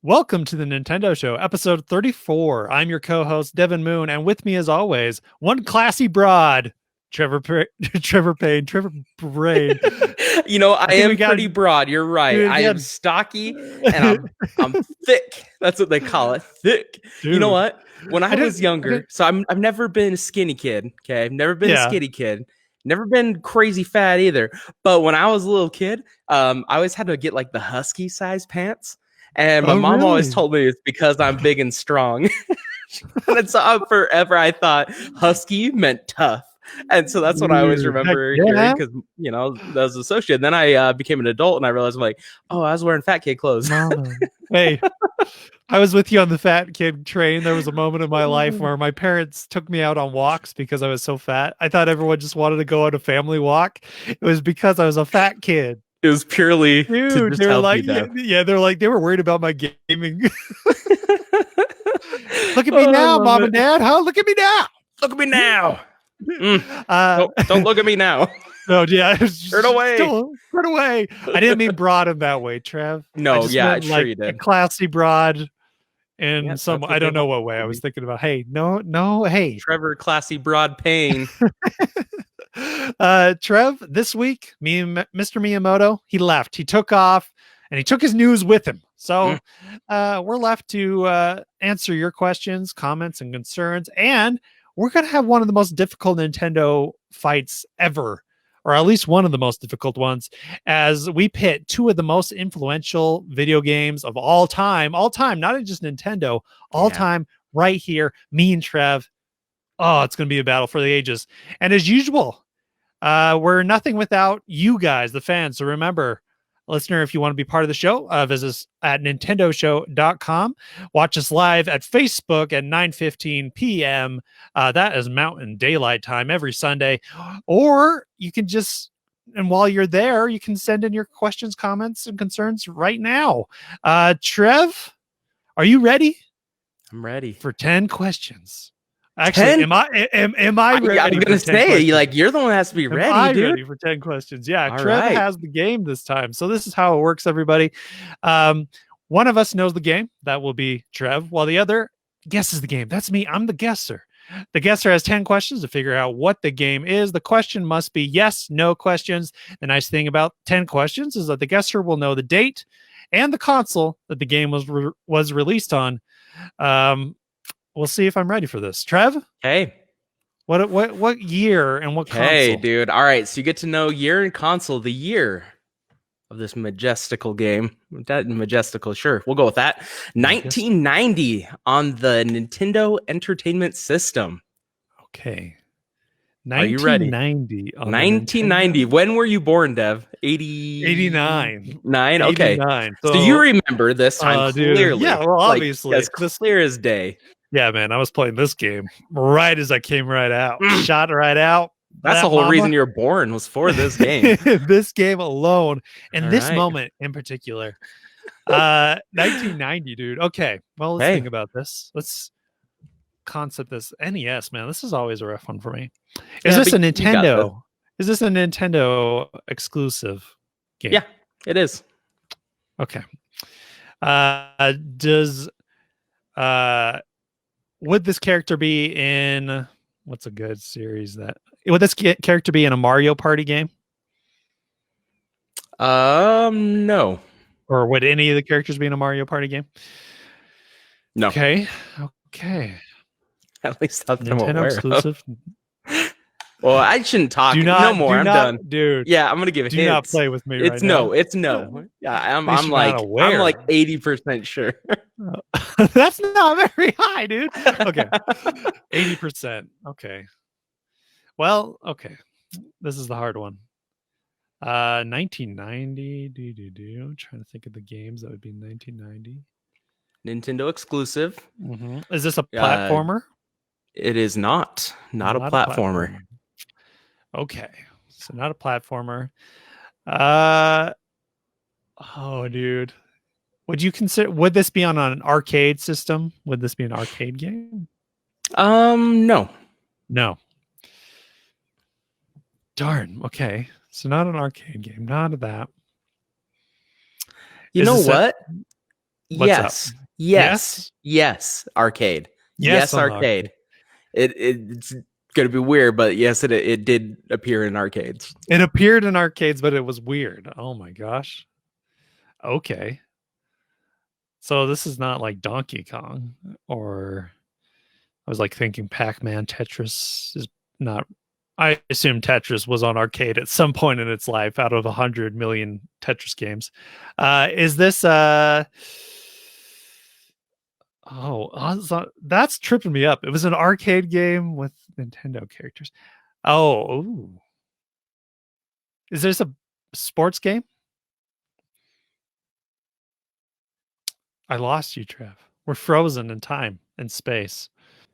Welcome to the Nintendo Show, episode 34. I'm your co-host, Devin Moon, and with me as always, one classy broad, Trevor Payne, Trevor Brain. I am pretty broad. You're right. I am stocky and I'm thick. That's what they call it. Thick. Dude, you know what? When I was younger, I've never been a skinny kid. Okay. I've never been a skinny kid. Never been crazy fat either. But when I was a little kid, I always had to get like the husky size pants. And my mom always told me it's because I'm big and strong. And so forever I thought husky meant tough. And so that's what I always remember hearing because, that was associated. Then I became an adult and I realized I'm like, oh, I was wearing fat kid clothes. Hey, I was with you on the fat kid train. There was a moment in my life where my parents took me out on walks because I was so fat. I thought everyone just wanted to go on a family walk. It was because I was a fat kid. It was purely to just help like, they're like, they were worried about my gaming. Look at me now, Mom and Dad. Huh? Look at me now. Look at me now. Don't look at me now. No, yeah. Turn away. Turn away. I didn't mean broad in that way, Trev. No, yeah, sure you did. A classy broad in some, I don't know what way I was thinking about. Hey, no, hey. Trevor, classy broad Payne. Trev, this week, Mr. Miyamoto, he left. He took off and he took his news with him. So we're left to answer your questions, comments, and concerns. And we're going to have one of the most difficult Nintendo fights ever, or at least one of the most difficult ones, as we pit two of the most influential video games of all time, not just Nintendo, all time, right here, me and Trev. Oh, it's going to be a battle for the ages. And as usual, we're nothing without you guys, the fans. So remember, listener, if you want to be part of the show, visit us at nintendoshow.com. Watch us live at Facebook at 9:15 p.m. That is Mountain Daylight Time every Sunday. Or you can just, and while you're there, you can send in your questions, comments, and concerns right now. Trev, are you ready? I'm ready. For 10 questions. Actually, 10? am I ready? I'm gonna say, like, you're the one that has to be ready, dude. Ready for 10 questions. Yeah, Trev has the game this time. So this is how it works, everybody. One of us knows the game. That will be Trev, while the other guesses the game. That's me. I'm the guesser. The guesser has 10 questions to figure out what the game is. The question must be yes, no questions. The nice thing about 10 questions is that the guesser will know the date and the console that the game was released on. We'll see if I'm ready for this. Trev? Hey. What year and what console? Hey, dude. All right. So you get to know year and console, the year of this majestical game. That majestical, sure. We'll go with that. 1990 on the Nintendo Entertainment System. Okay. Are you ready? 1990. When were you born, Dev? 89. 9? Okay. 89. So you remember this time clearly. Dude. Yeah, well, obviously. As clear as day. Yeah, man, I was playing this game right as I came right out. Shot right out. That's the whole reason you were born, was for this game. This game alone, and this moment in particular. 1990, dude. Okay, well, let's think about this. Let's concept this. NES, man, this is always a rough one for me. Is this a Nintendo? Is this a Nintendo exclusive game? Yeah, it is. Okay. Would this character be in, what's a good series would this character be in a Mario Party game? No. Or would any of the characters be in a Mario Party game? No. Okay. At least that's Nintendo exclusive. Well, I shouldn't talk no more. I'm done, dude. Yeah, I'm gonna give it. Do not play with me. It's right now. No. It's no. Yeah, I'm like 80% sure. That's not very high, dude. Okay, 80%. Okay. Well, okay. This is the hard one. 1990. I'm trying to think of the games that would be 1990. Nintendo exclusive. Mm-hmm. Is this a platformer? It is not. Not a platformer. Okay, so not a platformer. Oh, dude. Would this be on an arcade system? Would this be an arcade game? No. Darn. Okay, so not an arcade game. Not of that. You know what? What's up? Yes, arcade. Yes, Yes, on the arcade. It's gonna be weird, but yes, it did appear in arcades. It appeared in arcades, but it was weird. Oh my gosh. Okay. So this is not like Donkey Kong, or I was like thinking Pac-Man. Tetris is not. I assume Tetris was on arcade at some point in its life out of 100 million Tetris games. Is this that's tripping me up. It was an arcade game with Nintendo characters. Oh, ooh. Is this a sports game? I lost you, Trev. We're frozen in time and space.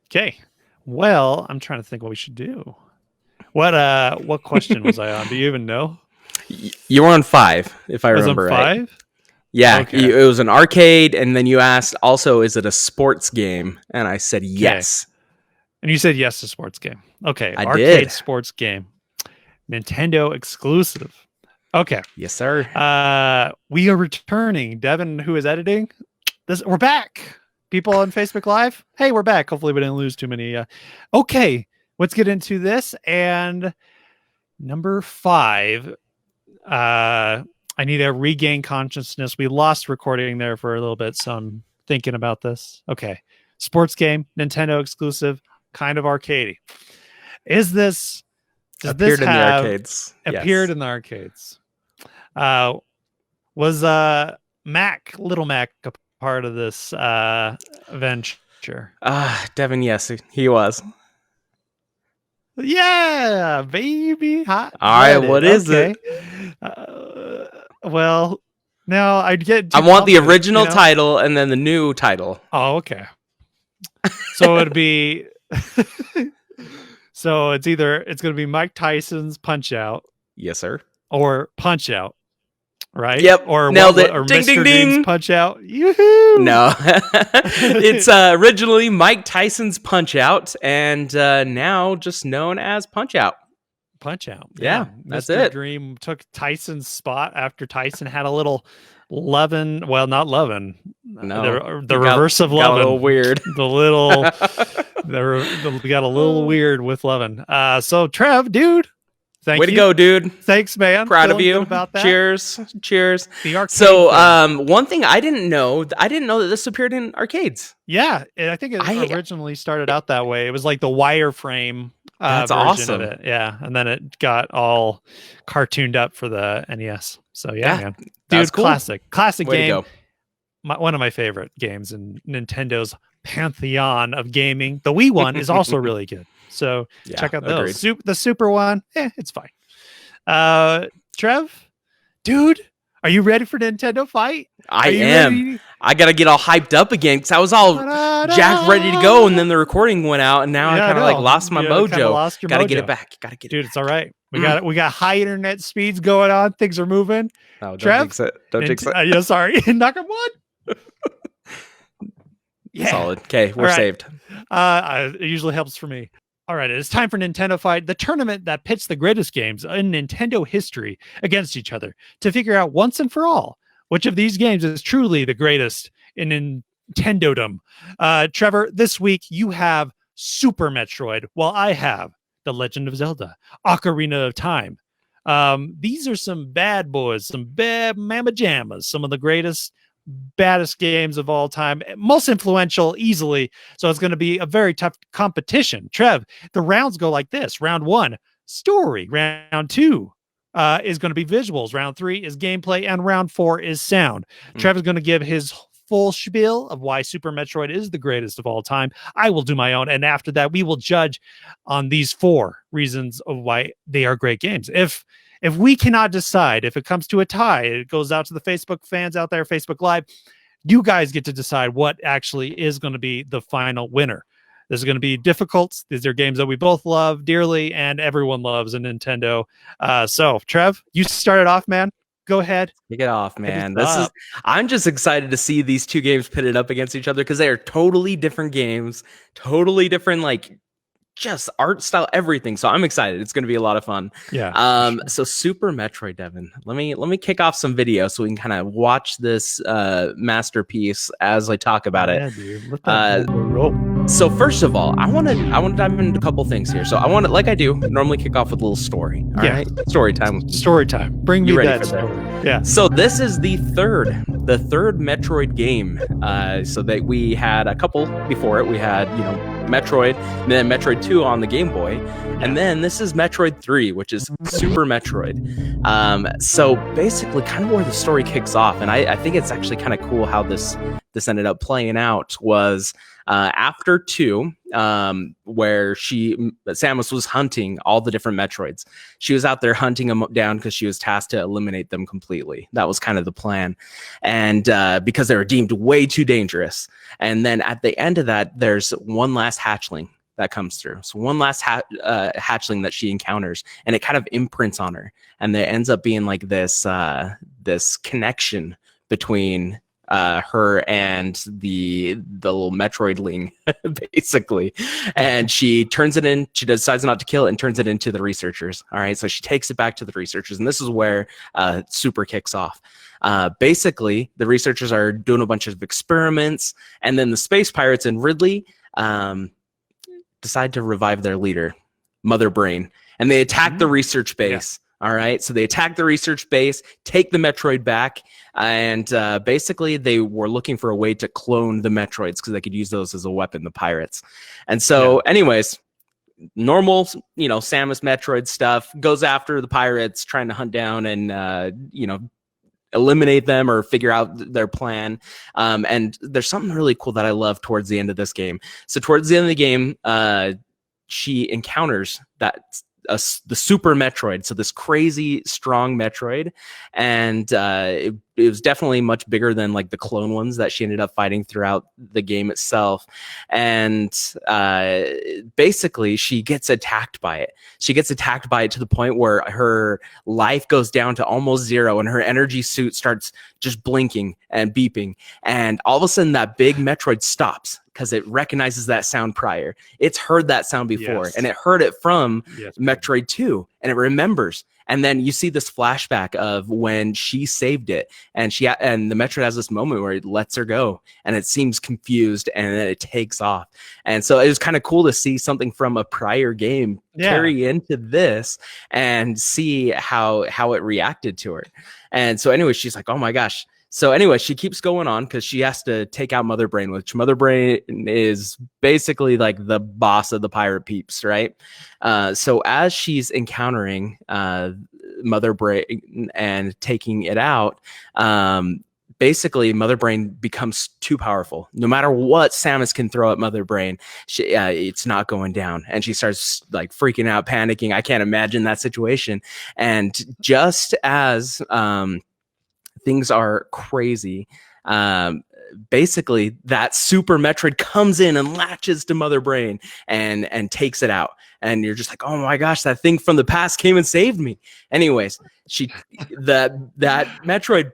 Okay. Well, I'm trying to think what we should do. What question was I on? Do you even know? You were on 5, if I remember right. 5? Yeah, okay. It was an arcade, and then you asked also, is it a sports game? And I said yes. And you said yes to sports game. Okay, I arcade did. Sports game. Nintendo exclusive. Okay. Yes, sir. We are returning. Devin, who is editing, we're back. People on Facebook Live, hey, we're back. Hopefully we didn't lose too many. Okay, let's get into this. And number 5, I need to regain consciousness. We lost recording there for a little bit, so I'm thinking about this. Okay, sports game, Nintendo exclusive, kind of arcadey. Is this... Appeared in the arcades. Appeared in the arcades. Was Little Mac a part of this venture? Devin, yes, he was. Yeah, baby, hot. All right, what is it? Well, now I'd get. I want the original title and then the new title. Oh, okay. So it'd be. So it's going to be Mike Tyson's Punch Out. Yes, sir. Or Punch Out. Right? Yep. Or nailed it. Or Ding, Mr. ding, Dream's ding. Punch Out. Yoo-hoo! No. It's originally Mike Tyson's Punch Out, and now just known as Punch Out. Punch Out. Yeah, that's Mr. it. Dream took Tyson's spot after Tyson had a little lovin'. Well, not lovin'. No. The reverse of lovin'. Got a little weird. The little... we got a little weird with lovin'. So, Trev, dude. Thank you. Way to go, dude. Thanks, man. Proud of you. About that. Cheers. The arcade so, one thing I didn't know that this appeared in arcades. Yeah, I think it originally started out that way. It was like the wireframe that's version awesome. of it. Yeah, and then it got all cartooned up for the NES. So, yeah, man. Dude, cool. Classic Way game. To go. One of my favorite games in Nintendo's pantheon of gaming. The Wii one is also really good. So check out those. The Super one, it's fine. Trev, dude, are you ready for Nintendo Fight? I am. Ready? I gotta get all hyped up again because I was all jacked, ready to go, and then the recording went out, and now I kind of like lost my mojo. Gotta get it back. Dude, it's all right. We got high internet speeds going on. Things are moving. No, Trev, don't jinx it. Yeah, sorry. Knock on wood. Yeah. Solid. Okay, we're saved. It usually helps for me. All right, it is time for Nintendo Fight, the tournament that pits the greatest games in Nintendo history against each other to figure out once and for all which of these games is truly the greatest in Nintendodom. Trevor, this week you have Super Metroid, while I have The Legend of Zelda, Ocarina of Time. These are some bad boys, some bad mamma jammas, some of the greatest, baddest games of all time, most influential easily. So it's going to be a very tough competition. Trev, the rounds go like this. Round 1, story. Round 2 is going to be visuals. Round 3 is gameplay. And round 4 is sound. Trev is going to give his full spiel of why Super Metroid is the greatest of all time. I will do my own. And after that, we will judge on these 4 reasons of why they are great games. If we cannot decide, if it comes to a tie, it goes out to the Facebook fans out there, Facebook Live. You guys get to decide what actually is going to be the final winner. This is going to be difficult. These are games that we both love dearly and everyone loves in Nintendo. So, Trev, you started off, man. Go ahead. Kick it off, man. I'm just excited to see these 2 games pitted up against each other because they are totally different games, totally different, like, just art style, everything. So I'm excited. It's going to be a lot of fun. Yeah. Sure. So Super Metroid, Devin. Let me kick off some video so we can kind of watch this masterpiece as I talk about it. Dude. Let that roll. So first of all, I want to dive into a couple things here. So I want to, like I do, normally kick off with a little story. All right, story time. Story time. Bring me that story. Yeah. So this is the third Metroid game. So that we had a couple before it. We had Metroid, and then Metroid 2 on the Game Boy, and then this is Metroid 3, which is Super Metroid. So basically, kind of where the story kicks off, and I think it's actually kind of cool how this ended up playing out was. After 2, where Samus was hunting all the different Metroids. She was out there hunting them down because she was tasked to eliminate them completely. That was kind of the plan. And because they were deemed way too dangerous. And then at the end of that, there's one last hatchling that comes through. So one last hatchling that she encounters, and it kind of imprints on her. And there ends up being like this connection between her and the little Metroidling, basically. And she decides not to kill it and turns it into the researchers. All right, so she takes it back to the researchers, and this is where Super kicks off. Basically, the researchers are doing a bunch of experiments, and then the space pirates and Ridley decide to revive their leader, Mother Brain, and they attack the research base. All right, so they attack the research base, take the Metroid back, and basically they were looking for a way to clone the Metroids because they could use those as a weapon, the pirates. And so, anyways, normal, Samus Metroid stuff, goes after the pirates, trying to hunt down and, eliminate them or figure out their plan. And there's something really cool that I love towards the end of this game. So towards the end of the game, she encounters the Super Metroid, so this crazy strong Metroid, and it was definitely much bigger than like the clone ones that she ended up fighting throughout the game itself. And basically she gets attacked by it. She gets attacked by it to the point where her life goes down to almost zero, and her energy suit starts just blinking and beeping, and all of a sudden that big Metroid stops because it recognizes that sound prior. It's heard that sound before, and it heard it from Metroid 2, and it remembers. And then you see this flashback of when she saved it, and the Metroid has this moment where it lets her go, and it seems confused, and then it takes off. And so it was kind of cool to see something from a prior game carry into this and see how it reacted to her. And so anyway, she's like, oh my gosh. So anyway, she keeps going on because she has to take out Mother Brain, which Mother Brain is basically like the boss of the pirate peeps, right? So as she's encountering Mother Brain and taking it out, basically Mother Brain becomes too powerful. No matter what Samus can throw at Mother Brain, it's not going down. And she starts like freaking out, panicking. I can't imagine that situation. And just as things are crazy, basically that Super Metroid comes in and latches to Mother Brain and takes it out. And you're just like, oh my gosh, that thing from the past came and saved me. Anyways, that Metroid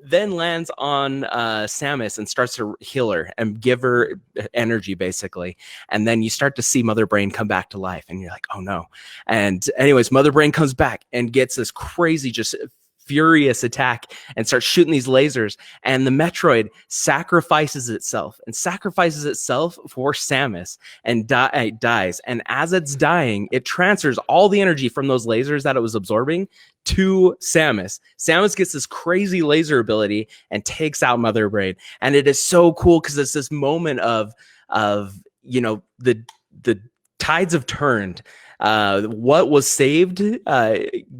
then lands on Samus and starts to heal her and give her energy, basically. And then you start to see Mother Brain come back to life, and you're like, oh no. And anyways, Mother Brain comes back and gets this crazy, just furious attack and starts shooting these lasers, and the Metroid sacrifices itself for Samus and dies. And as it's dying, it transfers all the energy from those lasers that it was absorbing to Samus. Samus gets this crazy laser ability and takes out Mother Brain. And it is so cool because it's this moment of the tides have turned. What was saved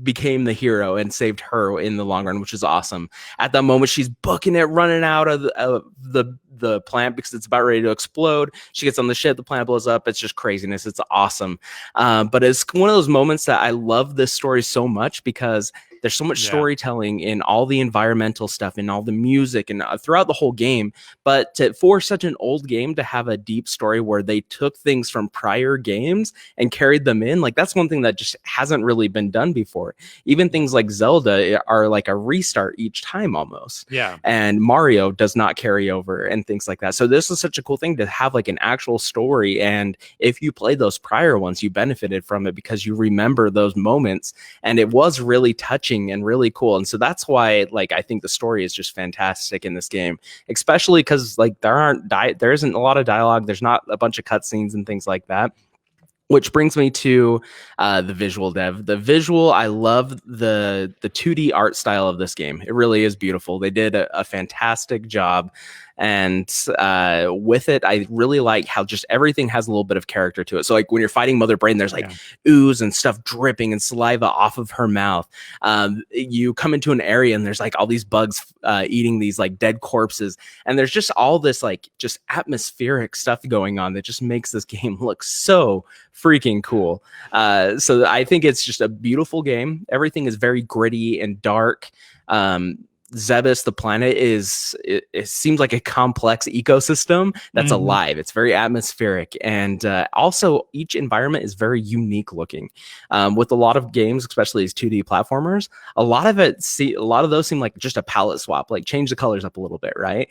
became the hero and saved her in the long run, which is awesome. At that moment, she's booking it, running out of the plant because it's about ready to explode. She gets on the ship, the plant blows up. It's just craziness. It's awesome. But it's one of those moments that I love this story so much because There's so much storytelling in all the environmental stuff, in all the music, and throughout the whole game. But for such an old game to have a deep story where they took things from prior games and carried them in, like that's one thing that just hasn't really been done before. Even things like Zelda are like a restart each time almost. Yeah. And Mario does not carry over and things like that. So this is such a cool thing to have like an actual story. And if you played those prior ones, you benefited from it because you remember those moments, and it was really touching and really cool. And so that's why, like, I think the story is just fantastic in this game, especially because like there isn't a lot of dialogue. There's not a bunch of cutscenes and things like that. Which brings me to the visual dev. The visual, I love the 2D art style of this game. It really is beautiful. They did a fantastic job. And with it, I really like how just everything has a little bit of character to it. So like when you're fighting Mother Brain, there's like ooze and stuff dripping and saliva off of her mouth. You come into an area and there's like all these bugs eating these like dead corpses. And there's just all this like just atmospheric stuff going on that just makes this game look so freaking cool. So I think it's just a beautiful game. Everything is very gritty and dark. Zebes, the planet, it seems like a complex ecosystem that's alive. It's very atmospheric, and also each environment is very unique looking. With a lot of games, especially these 2D platformers, a lot of those seem like just a palette swap, like change the colors up a little bit, right?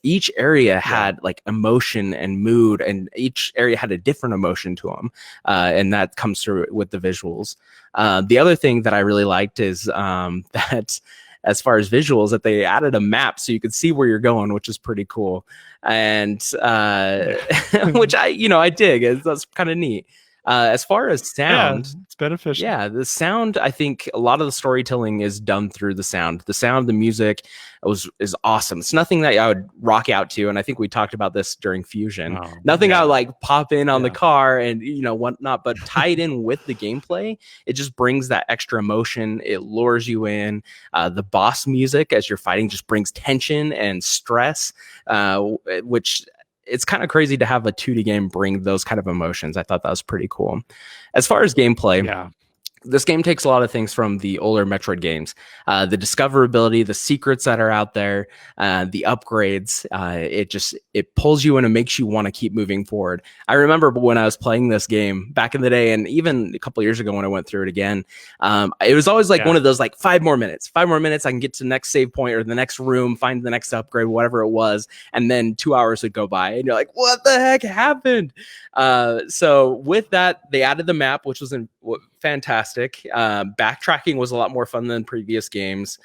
Each area had like emotion and mood, and each area had a different emotion to them, and that comes through with the visuals. The other thing that I really liked is that, as far as visuals, that they added a map so you could see where you're going, which is pretty cool. And which I dig. That's kind of neat. As far as sound, it's beneficial. Yeah, the sound, I think a lot of the storytelling is done through the sound. The sound, the music is awesome. It's nothing that I would rock out to, and I think we talked about this during Fusion. Nothing I would like pop in on the car and whatnot, but tied in with the gameplay, it just brings that extra emotion. It lures you in. The boss music as you're fighting just brings tension and stress, which it's kind of crazy to have a 2D game bring those kind of emotions. I thought that was pretty cool. As far as gameplay, this game takes a lot of things from the older Metroid games. The discoverability, the secrets that are out there, the upgrades, it pulls you in and makes you want to keep moving forward. I remember when I was playing this game back in the day, and even a couple of years ago when I went through it again, it was always like one of those like 5 more minutes, I can get to the next save point or the next room, find the next upgrade, whatever it was. And then 2 hours would go by and you're like, what the heck happened? So with that, they added the map, which was fantastic. Backtracking was a lot more fun than previous games.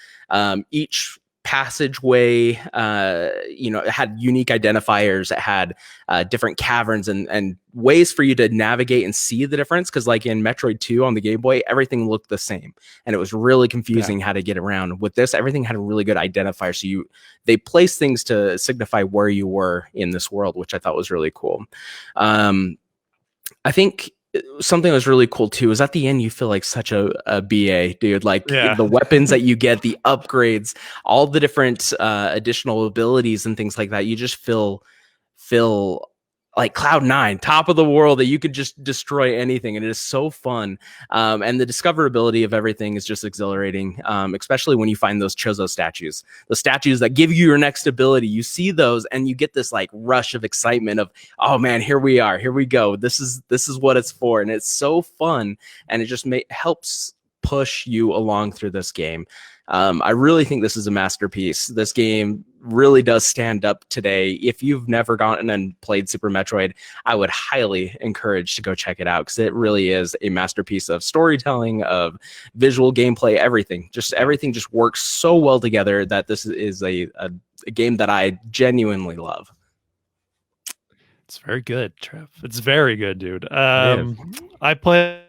Each passageway, it had unique identifiers. It had different caverns and ways for you to navigate and see the difference. Because like in Metroid 2 on the Game Boy, everything looked the same, and it was really confusing how to get around. With this, everything had a really good identifier. So they placed things to signify where you were in this world, which I thought was really cool. I think something that was really cool too is at the end you feel like such a BA, dude. Like the weapons that you get, the upgrades, all the different additional abilities and things like that, you just feel like Cloud9, top of the world, that you could just destroy anything, and it is so fun. And the discoverability of everything is just exhilarating, especially when you find those Chozo statues, the statues that give you your next ability. You see those and you get this like rush of excitement of, oh man, here we are, here we go, this is what it's for. And it's so fun, and it just helps push you along through this game. I really think this is a masterpiece. This game really does stand up today. If you've never gone and played Super Metroid, I would highly encourage to go check it out, because it really is a masterpiece of storytelling, of visual gameplay, everything. Everything just works so well together that this is a game that I genuinely love. It's very good, Trev. It's very good, dude. I played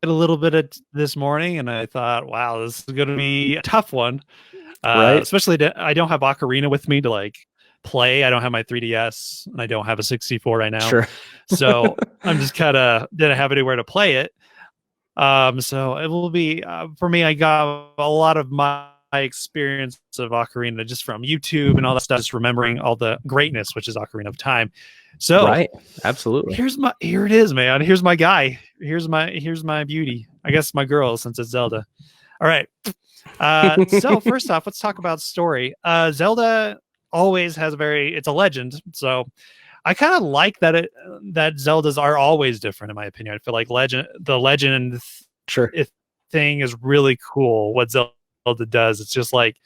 a little bit of this morning, and I thought, wow, this is going to be a tough one. Right? Especially I don't have Ocarina with me to like play. I don't have my 3DS, and I don't have a 64 right now. Sure. So I'm just kind of didn't have anywhere to play it. So it will be for me. I got a lot of my experience of Ocarina just from YouTube and all that stuff, just remembering all the greatness, which is Ocarina of Time. So right, absolutely. Here it is, man. Here's my guy. Here's my beauty. I guess my girl, since it's Zelda. All right. So first off, let's talk about story. Zelda always has it's a legend. So I kind of like that Zeldas are always different, in my opinion. I feel like the legend Sure. thing is really cool. What Zelda does, it's just like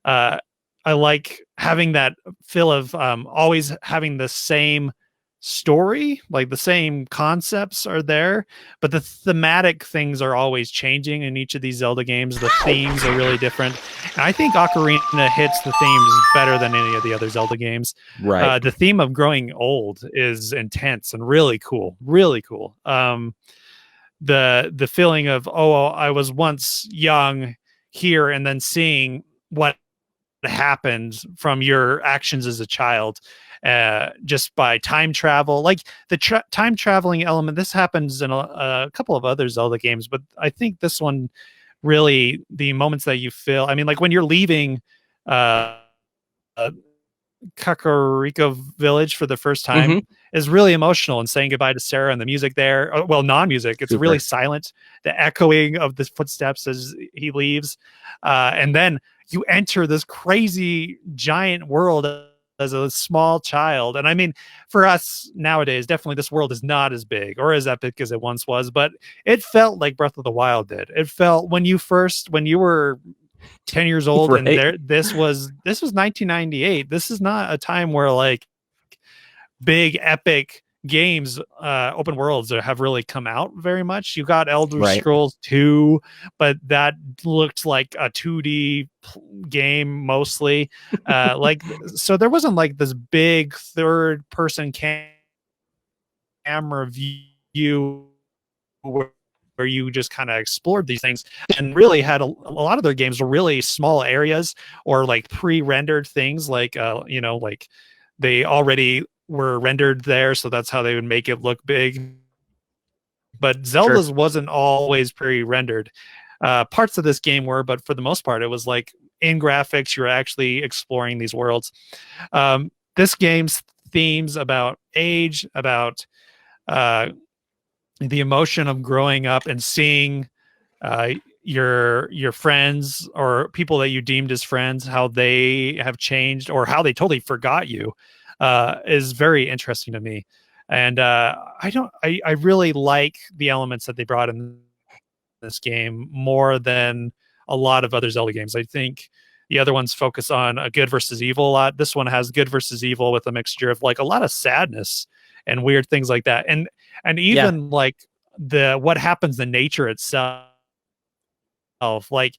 uh, I like having that feel of always having the same story, like the same concepts are there, but the thematic things are always changing in each of these Zelda games. The themes are really different. And I think Ocarina hits the themes better than any of the other Zelda games. Right. The theme of growing old is intense and really cool, really cool. The feeling of, oh, I was once young here, and then seeing what happened from your actions as a child, just by time travel, like the time traveling element. This happens in a couple of other Zelda games, but I think this one really, the moments that you feel, I mean, like when you're leaving uh Kakariko village for the first time Mm-hmm. is really emotional, and saying goodbye to Sarah, and the music there, well, non-music, it's really Super. silent, the echoing of the footsteps as he leaves, and then you enter this crazy giant world as a small child. And I mean, for us nowadays, definitely this world is not as big or as epic as it once was, but it felt like Breath of the Wild did. It felt when you were 10 years old, and Right. this was 1998. This is not a time where like big epic games, open worlds have really come out very much. You got Elder Right. Scrolls 2, but that looked like a 2D game mostly. Like, so there wasn't like this big third person camera view where you just kind of explored these things, and really had a lot of their games were really small areas or like pre-rendered things, like like they already were rendered there, so that's how they would make it look big. But Sure. Zelda's wasn't always pre-rendered. Parts of this game were, but for the most part it was like in graphics, you're actually exploring these worlds. This game's themes about age, about uh, the emotion of growing up and seeing uh, your friends or people that you deemed as friends, how they have changed or how they totally forgot you, is very interesting to me. And I really like the elements that they brought in this game more than a lot of other Zelda games. I think the other ones focus on a good versus evil a lot. This one has good versus evil with a mixture of like a lot of sadness and weird things like that. And Yeah. even like the what happens in nature itself. Like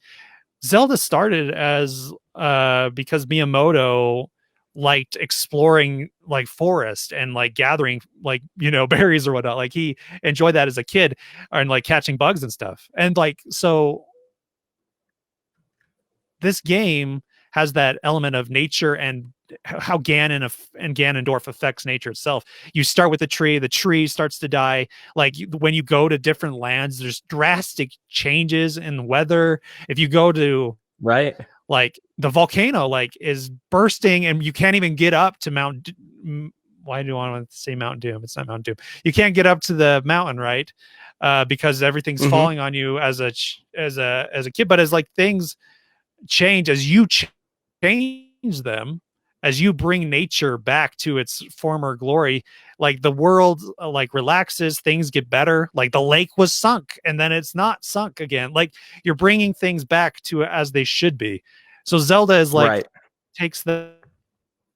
Zelda started as because Miyamoto liked exploring like forest and like gathering like berries or whatnot. Like he enjoyed that as a kid, and like catching bugs and stuff. And like so this game has that element of nature and how and Ganondorf affects nature itself. You start with the tree starts to die. Like when you go to different lands, there's drastic changes in weather. If you go to Right. like the volcano, like is bursting, and you can't even get up to why do I want to say Mount Doom? It's not Mount Doom. You can't get up to the mountain, right? Because everything's Mm-hmm. falling on you as a kid. But as like things change, as you change them, as you bring nature back to its former glory, like the world like relaxes, things get better. Like the lake was sunk and then it's not sunk again. Like you're bringing things back to as they should be. So Zelda is like Right. takes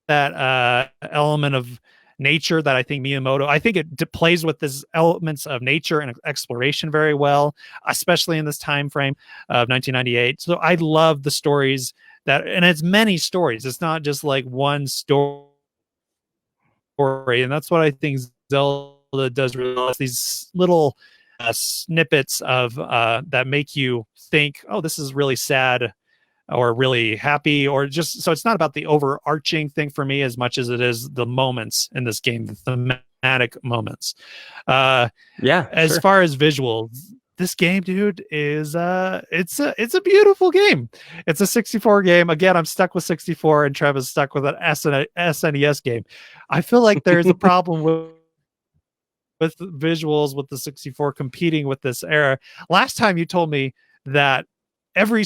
that element of nature that I think Miyamoto, I think it plays with this elements of nature and exploration very well, especially in this time frame of 1998. So I love the stories that, and it's many stories. It's not just like one story, and that's what I think Zelda does really well. It's these little snippets of that make you think, oh, this is really sad or really happy, or just, so it's not about the overarching thing for me as much as it is the moments in this game, the thematic moments. uh Yeah. as Sure. far as visuals, this game, dude, is it's a beautiful game. It's a 64 game. Again, I'm stuck with 64 and Trevor's stuck with an SNES game. I feel like there's a problem with visuals with the 64 competing with this era. Last time you told me that every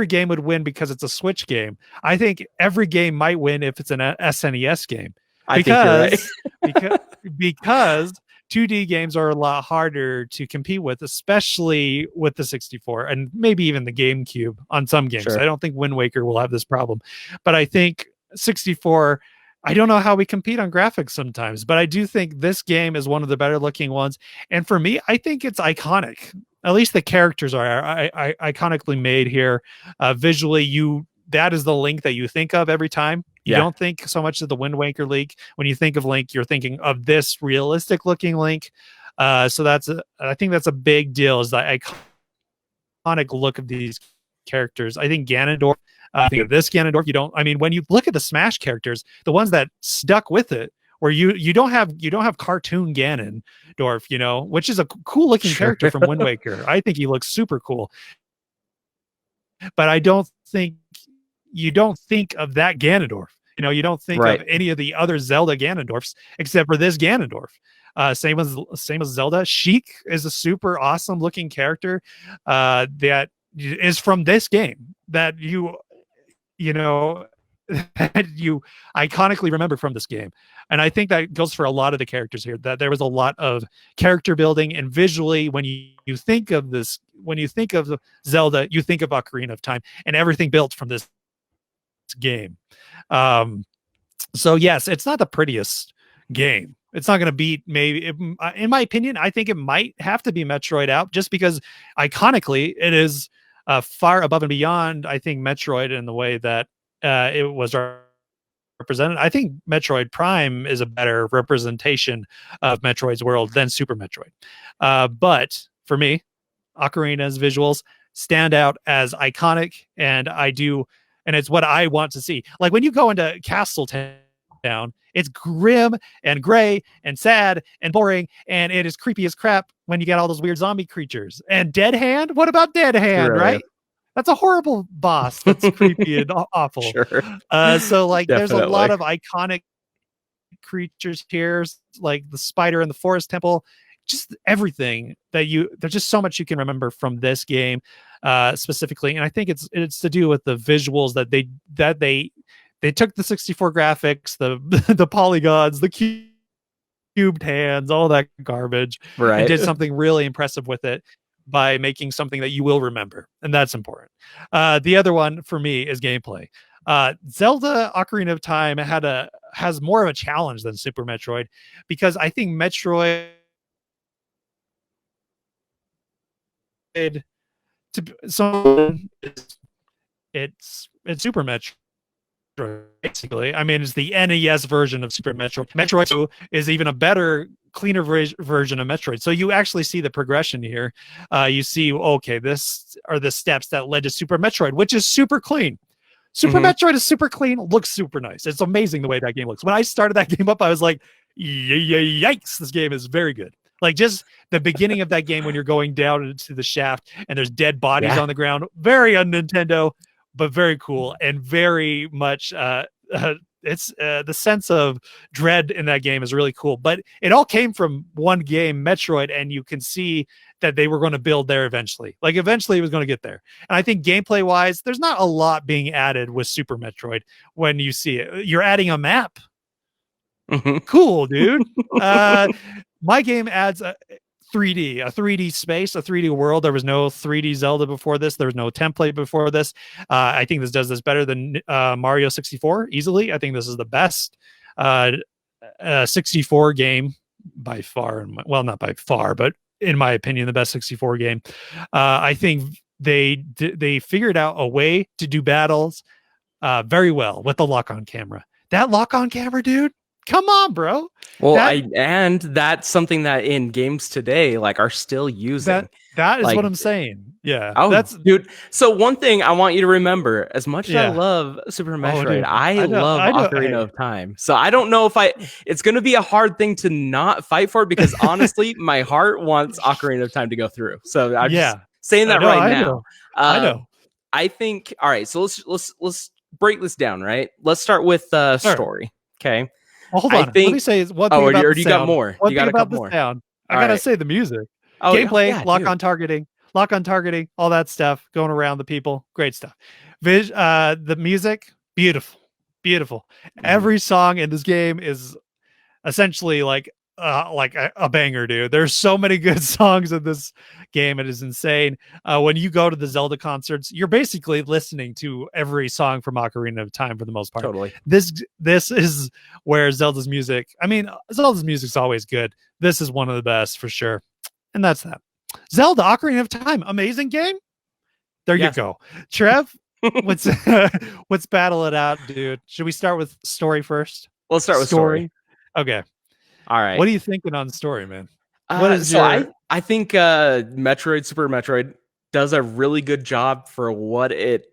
game would win because it's a Switch game. I think every game might win if it's an SNES game. I think you're right. because 2D games are a lot harder to compete with, especially with the 64 and maybe even the GameCube on some games. Sure. I don't think Wind Waker will have this problem, but I think 64, I don't know how we compete on graphics sometimes, but I do think this game is one of the better looking ones. And for me, I think it's iconic. At least the characters are iconically made here. Visually, that is the Link that you think of every time. You don't think so much of the Wind Waker Link. When you think of Link, you're thinking of this realistic looking Link. So I think that's a big deal, is the iconic look of these characters. I think Ganondorf, I think of this Ganondorf, when you look at the Smash characters, the ones that stuck with it, where you don't have cartoon Ganondorf, which is a cool looking character from Wind Waker. I think he looks super cool. But you don't think of that Ganondorf. You don't think of any of the other Zelda Ganondorfs except for this Ganondorf. Same as Zelda. Sheik is a super awesome looking character that is from this game that you iconically remember from this game. And I think that goes for a lot of the characters here, that there was a lot of character building, and visually when you think of Zelda, you think of Ocarina of Time and everything built from this game. So yes, it's not the prettiest game. It's not going to beat, in my opinion, I think it might have to be Metroid out, just because iconically it is far above and beyond, I think, Metroid in the way that it was represented. I think Metroid Prime is a better representation of Metroid's world than Super Metroid. But for me, Ocarina's visuals stand out as iconic, and it's what I want to see. Like when you go into Castle Town, it's grim and gray and sad and boring, and it is creepy as crap when you get all those weird zombie creatures. And Dead Hand? What about Dead Hand, right? That's a horrible boss. That's creepy and awful. Sure. So like there's a lot of iconic creatures here, like the spider in the forest temple, just everything there's just so much you can remember from this game specifically. And I think it's to do with the visuals that they took the 64 graphics, the polygons, the cubed hands, all that garbage, and did something really impressive with it by making something that you will remember. And that's important. The other one for me is gameplay. Zelda Ocarina of Time has more of a challenge than Super Metroid, because I think Metroid it's Super Metroid. Basically, it's the NES version of Super Metroid. Metroid 2 is even a better, cleaner version of Metroid. So you actually see the progression here. You see, okay, this are the steps that led to Super Metroid, which is super clean. Super Metroid is super clean, looks super nice. It's amazing the way that game looks. When I started that game up, I was like, yikes, this game is very good. Like just the beginning of that game when you're going down into the shaft and there's dead bodies on the ground, very un-Nintendo, but very cool, and very much it's the sense of dread in that game is really cool. But it all came from one game, Metroid, and you can see that they were going to build there eventually. Like eventually it was going to get there. And I think gameplay wise, there's not a lot being added with Super Metroid. When you see it, you're adding a map. Cool, dude. My game adds a 3D space, a 3D world. There was no 3D Zelda before this. There was no template before this. I think this does this better than Mario 64 easily. I think this is the best 64 game by far. Well, not by far, but in my opinion, the best 64 game. I think they figured out a way to do battles very well with the lock-on camera. That lock-on camera, dude. Come on, bro. Well, and that's something that in games today, like, are still using. That is what I'm saying. Yeah. Oh, dude. So one thing I want you to remember, as much as I love Super Metroid, I love Ocarina of Time. So I don't know if it's going to be a hard thing to not fight for, because honestly, my heart wants Ocarina of Time to go through. So I'm just saying that now. I know. I think, all right, so let's break this down, right? Let's start with story. Okay. Well, hold on. Let me say one thing about the sound. You got more. One you got thing a about couple more. the sound. I gotta say the music, gameplay, lock-on targeting, lock on targeting, all that stuff, going around the people, great stuff. The music, beautiful, beautiful. Mhm. Every song in this game is essentially like a banger, dude. There's so many good songs in this game. It is insane. When you go to the Zelda concerts, you're basically listening to every song from Ocarina of Time for the most part. Totally. This is where Zelda's music. I mean, Zelda's music's always good. This is one of the best for sure. And that's that. Zelda Ocarina of Time, amazing game. There you go. Trev, let's let's battle it out, dude. Should we start with story first? We'll start with story. Okay. All right. What are you thinking on story, man? What is I think Metroid, Super Metroid does a really good job for what it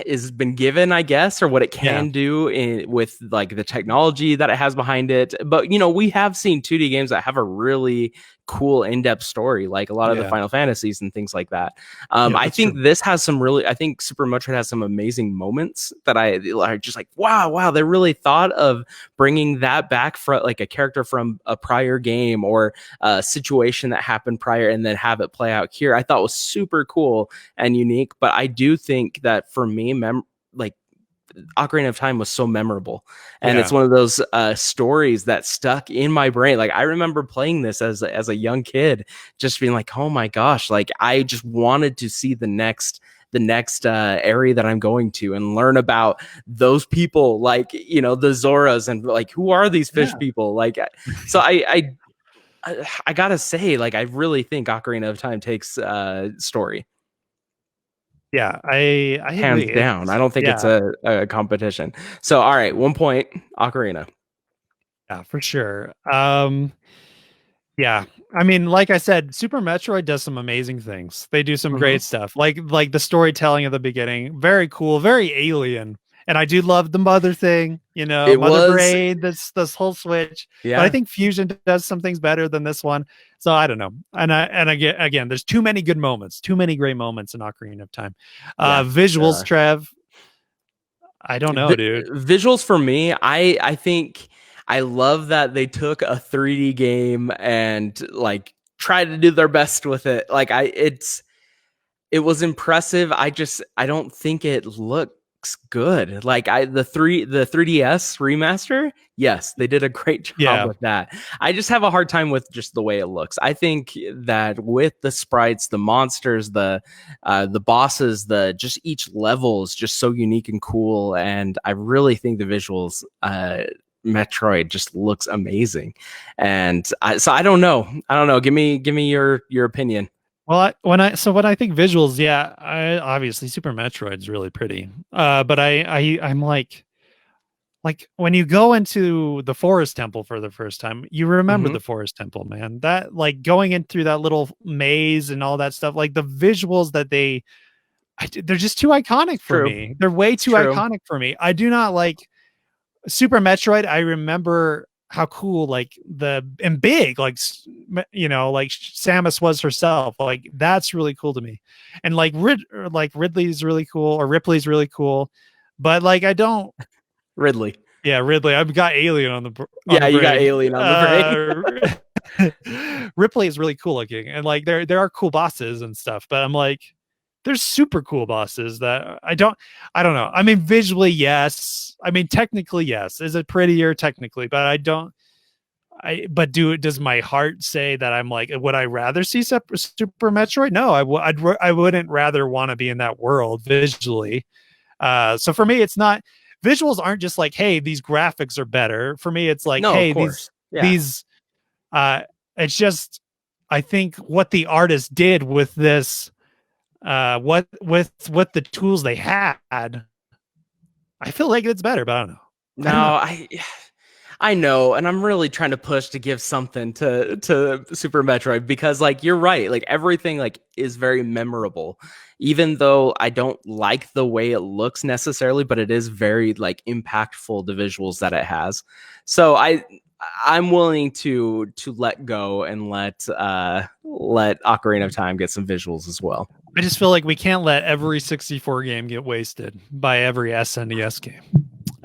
is been given, I guess, or what it can do with like the technology that it has behind it. But you know, we have seen 2D games that have a really cool in-depth story, like a lot of the Final Fantasies and things like that. I think this has some really, I think Super Metroid has some amazing moments that I are just like, wow, they really thought of bringing that back for like a character from a prior game or a situation that happened prior and then have it play out here. I thought was super cool and unique. But I do think that for me, like Ocarina of Time was so memorable, and it's one of those stories that stuck in my brain. Like I remember playing this as a young kid, just being like, oh my gosh, like I just wanted to see the next area that I'm going to and learn about those people, like, you know, the Zoras, and like, who are these fish people? Like, so I gotta say, like, I really think Ocarina of Time takes story. Yeah, I hands agree. down. I don't think it's a competition. So, all right, 1 point, Ocarina. Yeah, for sure. Yeah, I mean, like I said, Super Metroid does some amazing things. They do some great stuff, like the storytelling at the beginning, very cool, very alien. And I do love the mother thing, you know, Mother Brain, this whole switch. Yeah. But I think Fusion does some things better than this one. So I don't know. And again, there's too many good moments, too many great moments in Ocarina of Time. Visuals, Trev. I don't know, dude. Visuals for me, I think I love that they took a 3D game and like tried to do their best with it. Like it was impressive. I don't think it looks good. Like the 3DS remaster, yes, they did a great job with that. I just have a hard time with just the way it looks. I think that with the sprites, the monsters, the bosses, just each level is just so unique and cool, and I really think the visuals Metroid just looks amazing. And so I don't know. Give me your opinion. Well, when I think visuals, I obviously Super Metroid's really pretty. But I'm like when you go into the Forest Temple for the first time, you remember the Forest Temple, man. That like going in through that little maze and all that stuff, like the visuals that they're just too iconic for me. They're way too iconic for me. I do not like Super Metroid. I remember how cool and big, like, you know, like Samus was herself. Like that's really cool to me. And like Ridley's really cool, or Ripley's really cool. But like I don't Ridley. Yeah, Ridley. I've got Alien on the you got Alien on the brain. Ripley is really cool looking, and like there are cool bosses and stuff, but I'm like, there's super cool bosses that I don't know. I mean, visually, yes. I mean, technically, yes. Is it prettier? Technically, but does my heart say that I'm like, would I rather see Super Metroid? No, I wouldn't rather want to be in that world visually. So for me, it's not, visuals aren't just like, hey, these graphics are better. For me, it's like, hey, these it's just, I think what the artist did with this, what the tools they had, I feel like it's better, but I don't know. I know, and I'm really trying to push to give something to Super Metroid, because like you're right, like everything like is very memorable, even though I don't like the way it looks necessarily, but it is very like impactful, the visuals that it has. So I'm willing to let go and let Ocarina of Time get some visuals as well. I just feel like we can't let every 64 game get wasted by every SNES game.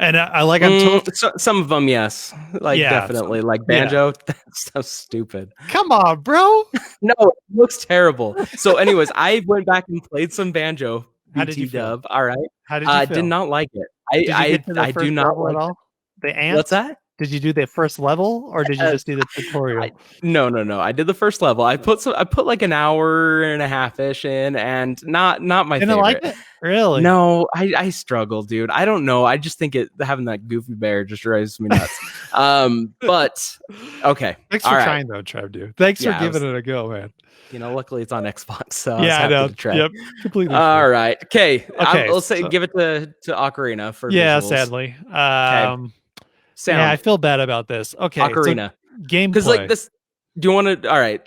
And I like I'm told some of them, yes, like definitely, like Banjo. That's so stupid. Come on, bro. No, it looks terrible. So, anyways, I went back and played some Banjo. How did you BT feel? Dub. All right. How did you Did feel? not like it. Did you get to the I do first not level like at it. all? The What's ants? that? Did you do the first level or did you just do the tutorial? No. I did the first level. I put like an hour and a half ish in, and not my Didn't favorite. like it? Really? No, I struggle, dude. I don't know. I just think having that goofy bear just drives me nuts. But okay. Thanks for trying though, Trev, dude. Thanks for giving it a go, man. You know, luckily it's on Xbox, so I was happy to try. Yep, completely. All right. Okay. Let's say so, give it to Ocarina for yeah, visuals. sadly. Sound. Yeah, I feel bad about this. Okay, Ocarina. So gameplay. Because like this, do you want to? All right.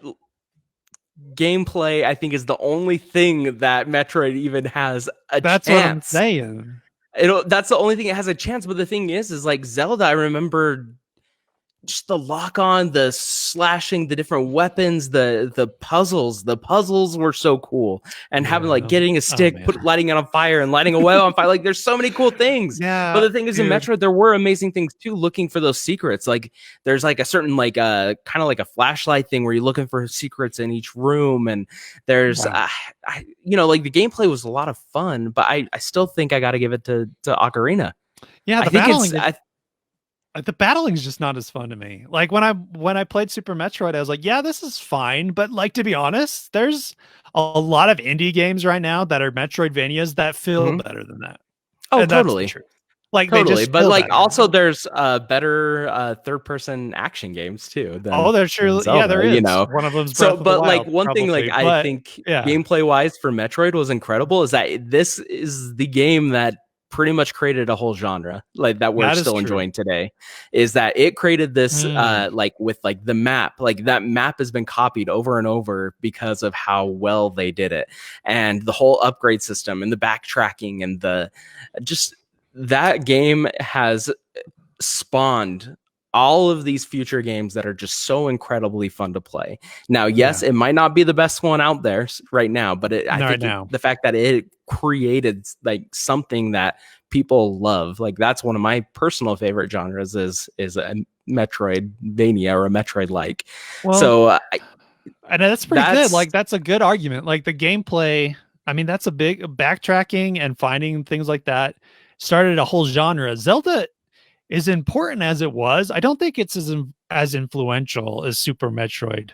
Gameplay, I think, is the only thing that Metroid even has a chance. That's what I'm saying. That's the only thing it has a chance. But the thing is like Zelda, I remember just the lock on, the slashing, the different weapons, the puzzles were so cool. And having like getting a stick, lighting it on fire and lighting a web on fire. Like there's so many cool things. Yeah. But the thing is in Metroid, there were amazing things too, looking for those secrets. Like there's like a certain like kind of like a flashlight thing where you're looking for secrets in each room. And there's you know, like the gameplay was a lot of fun, but I still think I gotta give it to Ocarina. Yeah, the battling is just not as fun to me. Like when I played Super Metroid, I was like, yeah, this is fine. But like, to be honest, there's a lot of indie games right now that are Metroidvanias that feel better than that. Oh, and totally. Like totally. But like also there's better third person action games too. There's sure. Zelda, yeah, there is. You know, one of them's so, Breath of the Wild, like one thing like I think gameplay wise for Metroid was incredible is that this is the game that pretty much created a whole genre like that we're still enjoying today. Is that it created this like with like the map, like that map has been copied over and over because of how well they did it, and the whole upgrade system and the backtracking and the just that game has spawned all of these future games that are just so incredibly fun to play. Now, yes, it might not be the best one out there right now, but I think the fact that it created like something that people love, like that's one of my personal favorite genres is a Metroidvania or a Metroid like. Well, so and that's pretty good. Like that's a good argument. Like the gameplay, I mean, that's a big backtracking and finding things like that started a whole genre. Zelda is important as it was. I don't think it's as influential as Super Metroid.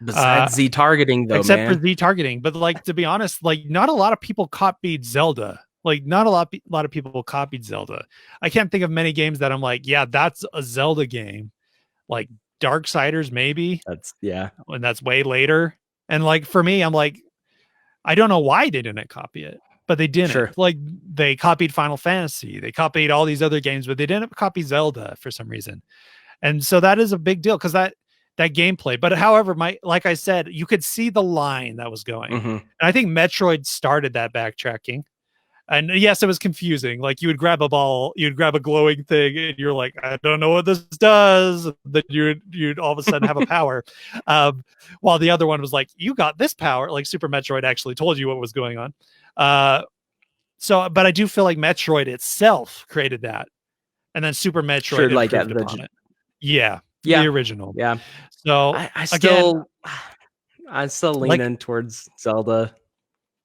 Besides Z targeting, though, except for Z targeting. But like, to be honest, like not a lot of people copied Zelda. Like not a lot of people copied Zelda. I can't think of many games that I'm like, yeah, that's a Zelda game. Like Darksiders, maybe. And that's way later. And like for me, I'm like, I don't know why they didn't copy it. But they didn't. Sure. Like they copied Final Fantasy, they copied all these other games, but they didn't copy Zelda for some reason. And so that is a big deal because that gameplay. But however, like I said, you could see the line that was going. And I think Metroid started that backtracking. And yes, it was confusing. Like you would grab a ball, you'd grab a glowing thing, and you're like, I don't know what this does. Then you'd all of a sudden have a power. While the other one was like, you got this power. Like Super Metroid actually told you what was going on. But I do feel like Metroid itself created that, and then Super Metroid like upon it. The original. Yeah. So I still lean in towards Zelda.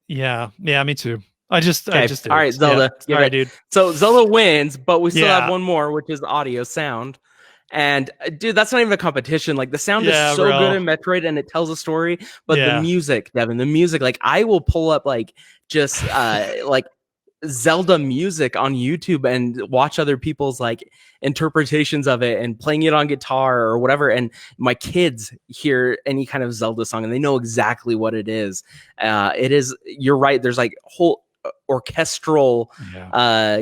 Yeah, me too. I just all right, Zelda. Yeah. All right, dude. So Zelda wins, but we still have one more, which is audio sound. And dude, that's not even a competition. Like the sound is so good in Metroid and it tells a story, but the music, Devin, the music, like I will pull up like just like Zelda music on YouTube and watch other people's like interpretations of it and playing it on guitar or whatever. And my kids hear any kind of Zelda song and they know exactly what it is. You're right. There's like whole orchestral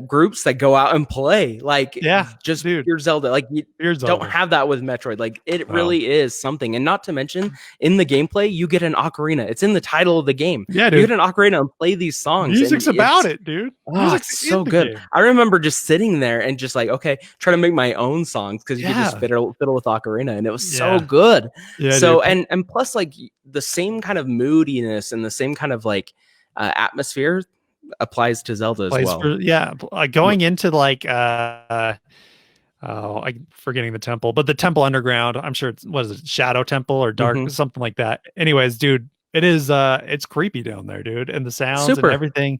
groups that go out and play just pure Zelda. Like you don't have that with Metroid. Like it really is something. And not to mention in the gameplay you get an ocarina. It's in the title of the game. Yeah, dude. You get an ocarina and play these songs. Music's about it, dude. It's so good. I remember just sitting there and just like, okay, try to make my own songs because you could just fiddle with ocarina and it was so good. So and plus like the same kind of moodiness and the same kind of like atmosphere applies to Zelda as well. Going into like oh, I'm forgetting the temple, but the temple underground, I'm sure it's Shadow Temple or Dark, something like that. Anyways, dude, it's creepy down there, dude. And the sounds and everything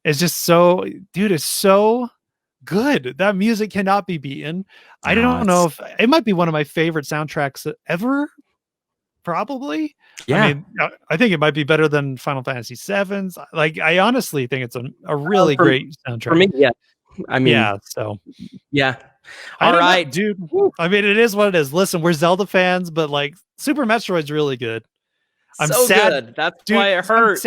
is just so, dude, it's so good. That music cannot be beaten. I don't know if it might be one of my favorite soundtracks ever. Probably. Yeah. I mean, I think it might be better than Final Fantasy VII's. Like, I honestly think it's a really great soundtrack. For me, yeah. I mean, yeah. So, yeah. All right, dude. I mean, it is what it is. Listen, we're Zelda fans, but like Super Metroid's really good. I'm so sad. Good. That's why it hurts.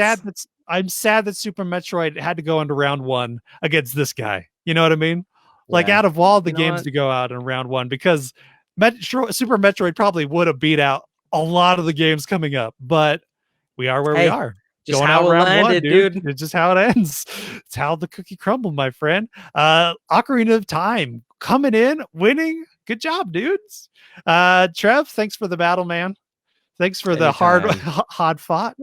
I'm sad that Super Metroid had to go into round 1 against this guy. You know what I mean? Like, out of all the games to go out in round 1, because Super Metroid probably would have beat out a lot of the games coming up, but we are where we are. Just going how out round landed, 1, dude. It's just how it ends. It's how the cookie crumbled, my friend. Ocarina of Time coming in, winning. Good job, dudes. Trev, thanks for the battle, man. Thanks for the hard fought.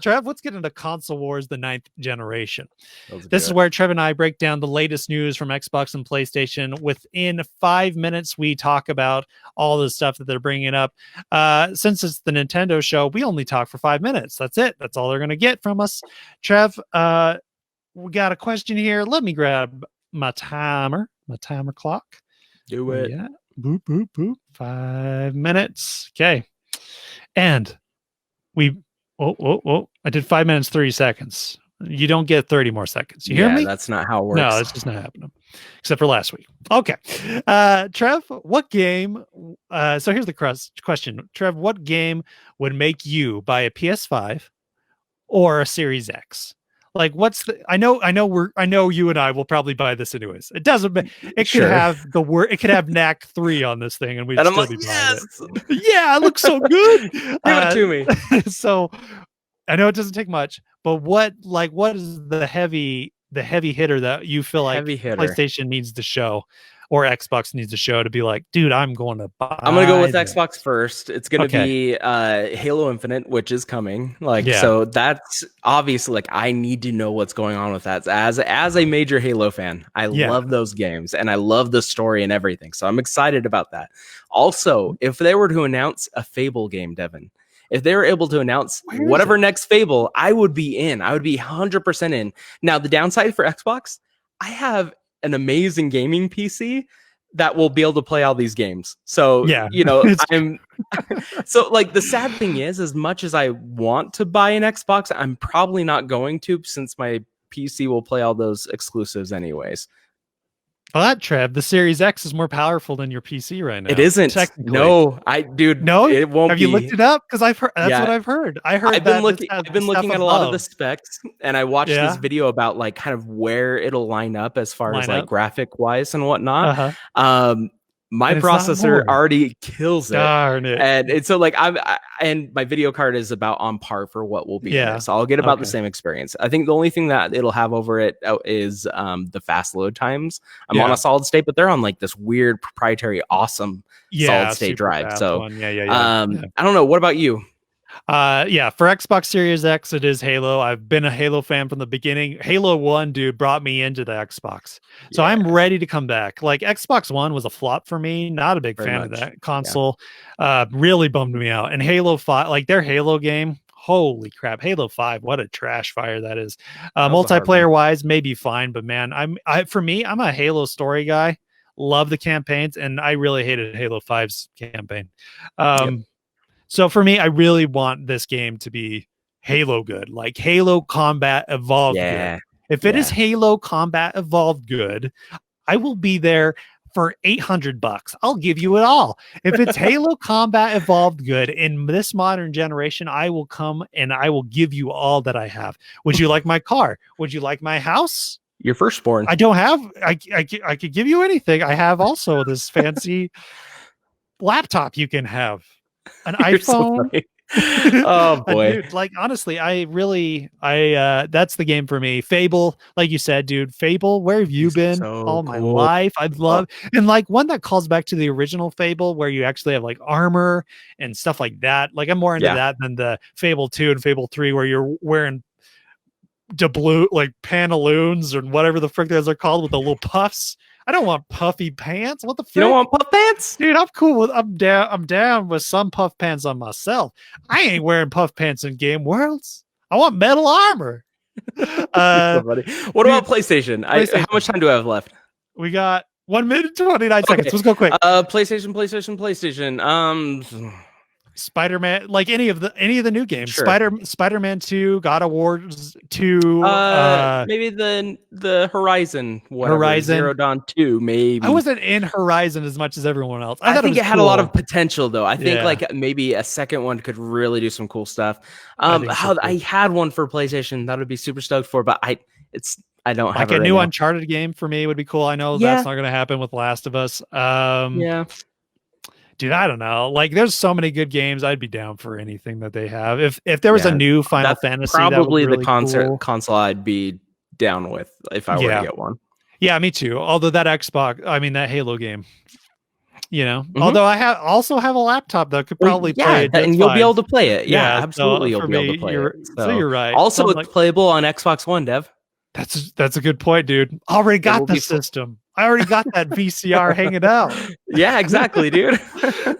Trev, let's get into Console Wars, the 9th generation. This is where Trev and I break down the latest news from Xbox and PlayStation. Within 5 minutes, we talk about all the stuff that they're bringing up. Since it's the Nintendo show, we only talk for 5 minutes. That's it. That's all they're going to get from us. Trev, we got a question here. Let me grab my timer clock. Do it. Yeah. Boop, boop, boop. 5 minutes. Okay. And I did 5 minutes, 30 seconds. You don't get 30 more seconds. You hear me? That's not how it works. No, it's just not happening. Except for last week. Okay. Trev, what game? So here's the question. Trev, what game would make you buy a PS5 or a Series X? Like, what's the? I know you and I will probably buy this anyways. It doesn't. It could have the word. It could have Knack 3 on this thing, and we'd still be buying it. Yeah, it looks so good. Give it to me. So, I know it doesn't take much, but what is the heavy hitter that you feel like PlayStation needs to show, or Xbox needs to show to be like, dude, I'm going to buy. I'm going to go with Xbox first. It's going to be Halo Infinite, which is coming. So that's obviously, like, I need to know what's going on with that. As a major Halo fan, I love those games and I love the story and everything. So I'm excited about that. Also, if they were to announce a Fable game, Devin, if they were able to announce whatever next Fable, I would be in. I would be 100% in. Now, the downside for Xbox, I have an amazing gaming PC that will be able to play all these games. So, I'm so, like, the sad thing is, as much as I want to buy an Xbox, I'm probably not going to, since my PC will play all those exclusives anyways. Well, Trev, the Series X is more powerful than your PC right now. It isn't. No, no, it won't. Have you looked it up? Because I've heard. That's what I've heard. I've been looking at a lot of the specs, and I watched this video about, like, kind of where it'll line up as far as like graphic wise and whatnot. My processor already kills it. Darn it. And it's so, like, and my video card is about on par for what will be. Yeah. So I'll get about the same experience. I think the only thing that it'll have over it is the fast load times. I'm on a solid state, but they're on, like, this weird proprietary awesome solid state drive. So I don't know. What about you? For Xbox Series X, it is Halo. I've been a Halo fan from the beginning. Halo 1, dude, brought me into the Xbox. So I'm ready to come back. Like, Xbox One was a flop for me. Not a big fan of that console. Really bummed me out. And Halo 5, like, their Halo game, holy crap. Halo 5, what a trash fire that is. Multiplayer wise, maybe fine, but man, I'm a Halo story guy. Love the campaigns, and I really hated Halo 5's campaign. So for me, I really want this game to be Halo good, like Halo Combat Evolved good. If it is Halo Combat Evolved good, I will be there for $800. I'll give you it all. If it's Halo Combat Evolved good in this modern generation, I will come and I will give you all that I have. Would you like my car? Would you like my house? Your firstborn. I don't have. I could give you anything. I have also this fancy laptop you can have. An iPhone, Oh boy, Dude, like honestly, I that's the game for me. Fable, like you said, dude, Fable, where have you he's been so all my cool. life? I'd Oh, love, and like one that calls back to the original Fable where you actually have like armor and stuff like that. Like I'm more into yeah. that than the Fable 2 and Fable 3 where you're wearing doubloon like pantaloons or whatever the frick those are called with the little puffs. I don't want puffy pants. What the You don't frick? want puff pants? Dude, I'm cool with I'm down with some puff pants on myself. I ain't wearing puff pants in game worlds. I want metal armor. You're Uh so funny. What dude, about PlayStation? How PlayStation. much time do I have left? We got 1 minute 29 seconds. Okay. Let's go quick. PlayStation. Spider-Man, like any of the new games. Sure. Spider-Man 2, God of War 2, Maybe the Horizon, whatever, Horizon. Zero Dawn 2, I maybe. wasn't in Horizon as much as everyone else. I I thought it think was it had a lot cool. of potential, though. I think Yeah, like maybe a second one could really do some cool stuff. I think so I too. had one for PlayStation that would be super stoked for, but I don't have Like it a right new now. Uncharted game for me would be cool. I know that's Yeah, not going to happen with Last of Us. yeah. Dude, I don't know. Like, there's so many good games. I'd be down for anything that they have. If there was a Yeah, new Final that's Fantasy, that would be probably the really cool. console I'd be down with if I were to Yeah, get one. yeah, me too. Although that Xbox, I mean that Halo game, Mhm. Although I also have a laptop that could Well, probably play yeah, it just and you'll be fine. able to play it. Yeah, Yeah, absolutely, so you'll for be able to me, play it. So, you're right. also, Sounds it's like playable on Xbox One, Dev. that's a good point, dude. Already It will got the be. system. I already got that VCR hanging out. Yeah, exactly, dude.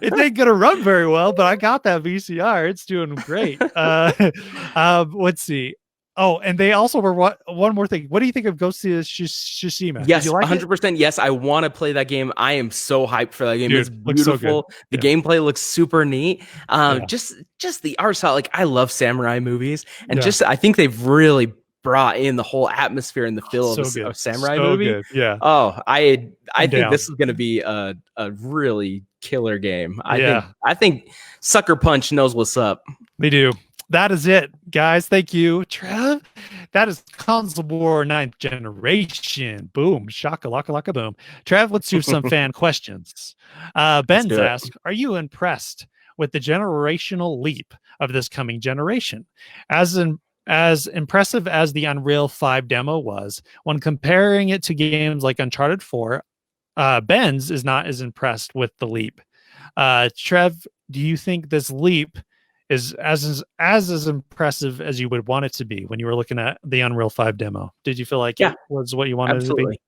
It ain't gonna run very well, but I got that VCR. It's doing great. Let's see. Oh, and they also were one more thing. What do you think of Ghost of Tsushima? Did you Yes, like it? 100%. Yes, I want to play that game. I am so hyped for that game. It's Dude, looks so good. beautiful. The Yeah. gameplay looks super neat. Yeah. Just the art style. Like I love samurai movies, and Yeah. just I think they've really brought in the whole atmosphere and the Oh, feel of so good. a samurai So movie. good. Yeah. Oh, I I'm think down. this is going to be a really killer game. Yeah. I think Sucker Punch knows what's up. We do. That is it, guys. Thank you, Trev. That is Console War 9th Generation. Boom. Shaka laka laka boom. Trev, let's do some fan questions. Ben's do it. asked, are you impressed with the generational leap of this coming generation? As impressive as the Unreal 5 demo was, when comparing it to games like Uncharted 4, Ben's is not as impressed with the leap. Trev, do you think this leap is as impressive as you would want it to be when you were looking at the Unreal 5 demo? Did you feel like Yeah, it was what you wanted it to be? absolutely.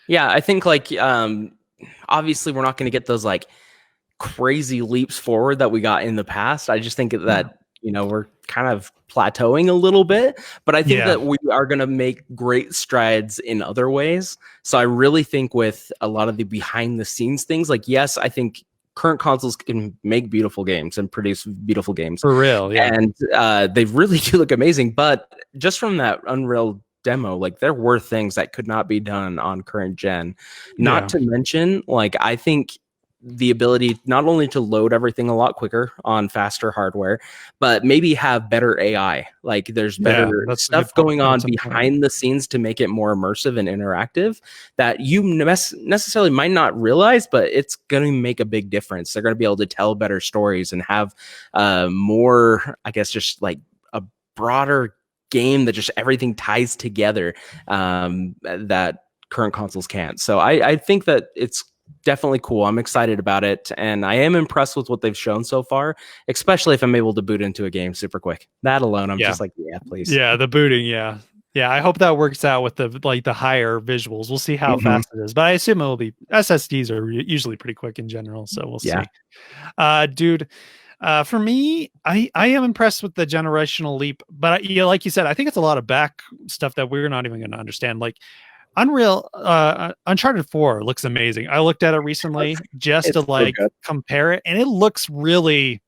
Yeah, I think like obviously we're not going to get those like crazy leaps forward that we got in the past. I just think that we're kind of plateauing a little bit, but I think that we are going to make great strides in other ways. So I really think with a lot of the behind the scenes things, like yes, I think current consoles can make beautiful games and produce beautiful games For real, yeah. and they really do look amazing. But just from that Unreal demo, like there were things that could not be done on current gen. Not to mention, like I think the ability not only to load everything a lot quicker on faster hardware, but maybe have better AI. Like there's better stuff going on behind the scenes to make it more immersive and interactive that you necessarily might not realize, but it's going to make a big difference. They're going to be able to tell better stories and have more, I guess, just like a broader game that just everything ties together that current consoles can't. So I think that it's definitely cool. I'm excited about it, and I am impressed with what they've shown so far, especially if I'm able to boot into a game super quick. That alone, I'm just like, yeah, please. Yeah, the booting, yeah. I hope that works out with the higher visuals. We'll see how fast it is, but I assume it will be. SSDs are usually pretty quick in general, so we'll see. Dude, for me, I am impressed with the generational leap, but like you said, I think it's a lot of back stuff that we're not even going to understand. Like Unreal, Uncharted 4 looks amazing. I looked at it recently just to like compare it, and it looks really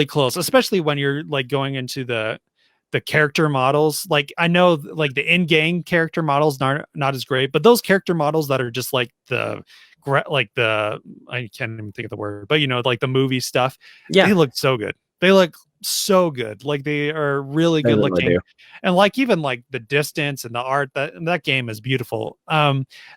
close, especially when you're like going into the character models. Like I know like the in-game character models not as great, but those character models that are just like the I can't even think of the word, but like the movie stuff, they look so good. They look so good. Like they are really They good really do. looking, and like even like the distance and the art, that game is beautiful.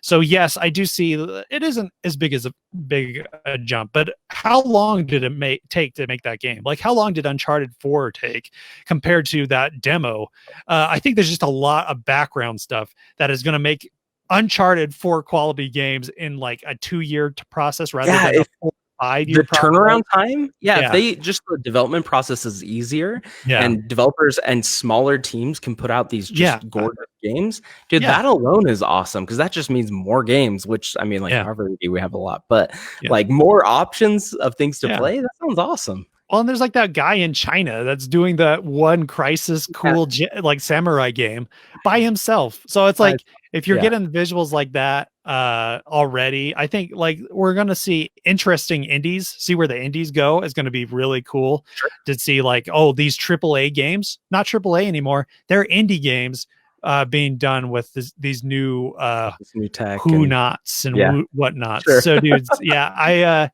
So yes, I do see it isn't as big a jump, but how long did it take to make that game? Like how long did Uncharted 4 take compared to that demo? I think there's just a lot of background stuff that is going to make Uncharted 4 quality games in like a 2-year process rather Yeah, than a if 4 5 year the process. turnaround time, yeah, if Yeah, they just the development process is easier yeah, and developers and smaller teams can put out these yeah, just gorgeous games, dude, yeah, that alone is awesome because that just means more games, which I mean, like yeah, already we have a lot, but yeah, like more options of things to yeah. play, that sounds awesome. Well, and there's like that guy in China that's doing that one Crisis Yeah, cool like samurai game by himself. So it's I, like if you're yeah, getting visuals like that already, I think like we're gonna see interesting indies. See where the indies go is gonna be really cool sure. to see like, oh, these AAA games, not AAA anymore, they're indie games being done with these new This new tech who and nots and yeah, whatnots. sure. So dudes, yeah,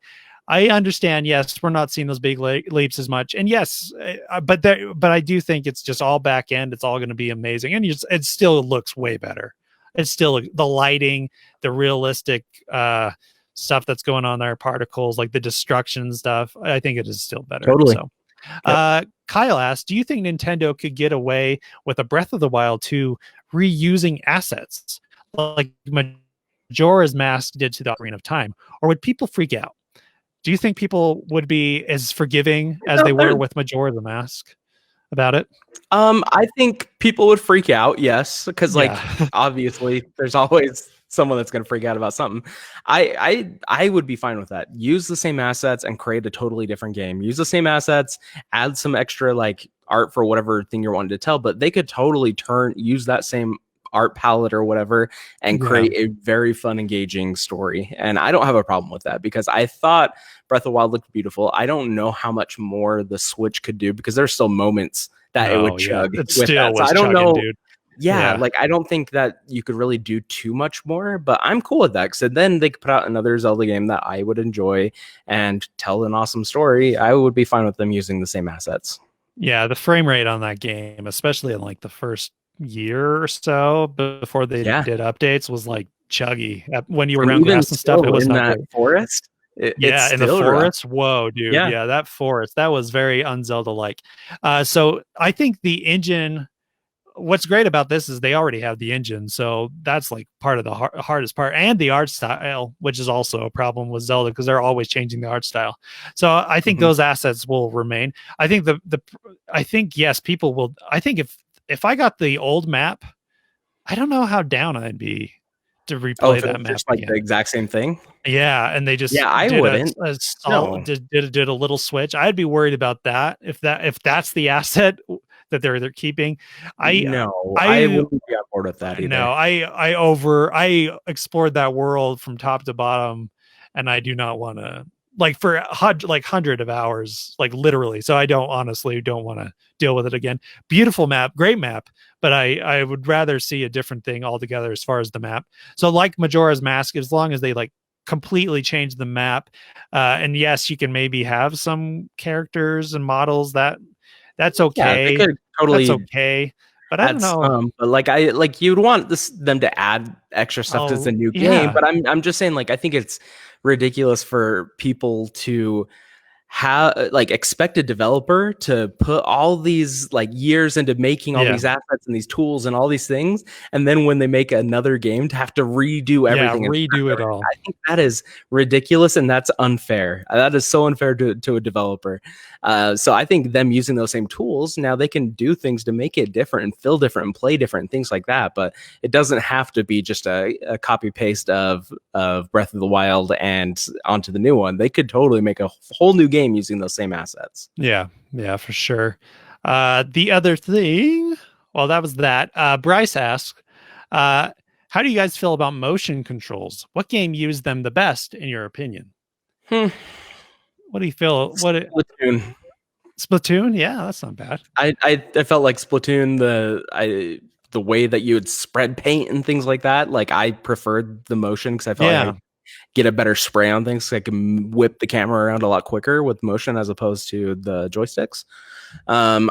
I understand. Yes, we're not seeing those big leaps as much, and yes, but I do think it's just all back end. It's all going to be amazing, and it still looks way better. It's still the lighting, the realistic stuff that's going on there, particles like the destruction stuff. I think it is still better. Totally. So, Yep. Kyle asked, "Do you think Nintendo could get away with a Breath of the Wild 2 reusing assets like Majora's Mask did to the Ocarina of Time, or would people freak out? Do you think people would be as forgiving as No, they were with Majora the Mask about it?" I think people would freak out, yes, because like Yeah. obviously there's always someone that's gonna freak out about something. I would be fine with that. Use the same assets and create a totally different game. Use the same assets, add some extra like art for whatever thing you're wanting to tell, but they could totally use that same art palette or whatever and Yeah. create a very fun, engaging story. And I don't have a problem with that because I thought Breath of the Wild looked beautiful. I don't know how much more the Switch could do because there's still moments that it would No, yeah. chug It with still that. So was I don't chugging, know. dude. Yeah, Yeah. like I don't think that you could really do too much more, but I'm cool with that because then they could put out another Zelda game that I would enjoy and tell an awesome story. I would be fine with them using the same assets. Yeah, the frame rate on that game, especially in like the first year or so before they Yeah, did updates, was like chuggy. When you were and around even grass and stuff, it still was in not that great. forest, it's Yeah, in the still rough. forest. Whoa, dude. Yeah, Yeah, that forest. That was very un-Zelda like. So I think the engine, what's great about this is they already have the engine, so that's like part of the hardest part, and the art style, which is also a problem with Zelda because they're always changing the art style. So I think mhm. those assets will remain. I think I think yes, people will. I think if I got the old map, I don't know how down I'd be to Oh, replay if that it's map just like the again. exact same thing? Yeah, and they just Yeah, I did wouldn't. a solid No. did a little switch. I'd be worried about that if that's the asset that they're keeping. I No, I I wouldn't be on board with that no, either. I explored that world from top to bottom, and I do not want to like for like 100 of hours, like literally. So I don't want to deal with it again. Beautiful map, great map, but I would rather see a different thing altogether as far as the map. So like Majora's Mask, as long as they like completely change the map, and yes, you can maybe have some characters and models that's Yeah, they okay. could That's totally okay. But I don't add know. some, but like I like you'd want them to add extra stuff because it's a Oh, new game. yeah. But I'm just saying, like, I think it's ridiculous for people to have like expect a developer to put all these like years into making all Yeah. these assets and these tools and all these things, and then when they make another game to have to redo Yeah, everything and redo start it over. all. I think that is ridiculous and that's unfair. That is so unfair to a developer. So I think them using those same tools now they can do things to make it different and feel different and play different and things like that. But it doesn't have to be just a copy paste of Breath of the Wild and onto the new one. They could totally make a whole new game using those same assets. Yeah, yeah, for sure. The other thing, well, that was that. Bryce asked, uh, how do you guys feel about motion controls? What game used them the best, in your opinion? Hmm. What do you feel? Splatoon. Splatoon? Yeah, that's not bad. I felt like Splatoon the way that you would spread paint and things like that. Like I preferred the motion because I felt like Yeah, I get a better spray on things. So I can whip the camera around a lot quicker with motion as opposed to the joysticks. I'm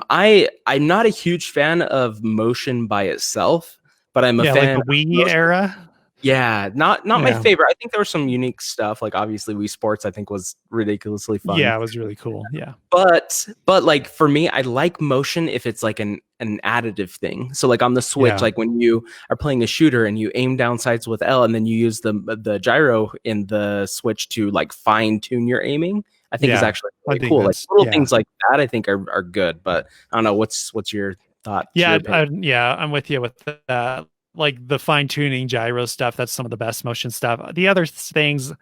not a huge fan of motion by itself, but I'm a like fan the of Wii motion. era. Yeah, not my Yeah. favorite. I think there was some unique stuff. Like obviously Wii Sports, I think was ridiculously fun. Yeah, it was really cool. Yeah. But like for me, I like motion if it's like an additive thing. So like on the Switch, Yeah. like when you are playing a shooter and you aim down sights with L and then you use the gyro in the Switch to like fine tune your aiming, I think is actually really cool. Like little things like that, I think are good. But I don't know, what's your thought? Yeah, I'm with you with that. Like the fine tuning gyro stuff, that's some of the best motion stuff. The other things,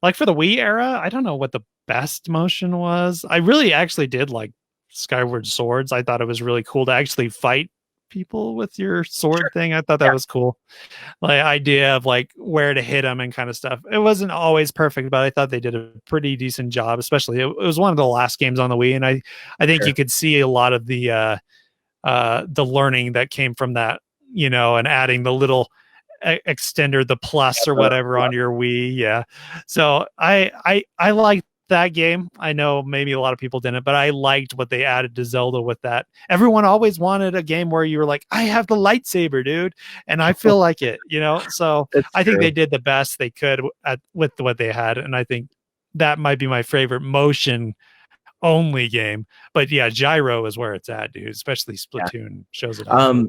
like for the Wii era, I don't know what the best motion was. I really actually did like Skyward Swords. I thought it was really cool to actually fight people with your sword thing. I thought that was cool. Like idea of like where to hit them and kind of stuff. It wasn't always perfect, but I thought they did a pretty decent job. Especially it was one of the last games on the Wii, and I think you could see a lot of the learning that came from that, and adding the little extender, the plus or whatever on your Wii. Yeah. So I liked that game. I know maybe a lot of people didn't, but I liked what they added to Zelda with that. Everyone always wanted a game where you were like, I have the lightsaber, dude. And I feel like it, so I think they did the best they could with what they had. And I think that might be my favorite motion only game. But yeah, gyro is where it's at, dude. Especially Splatoon shows it off.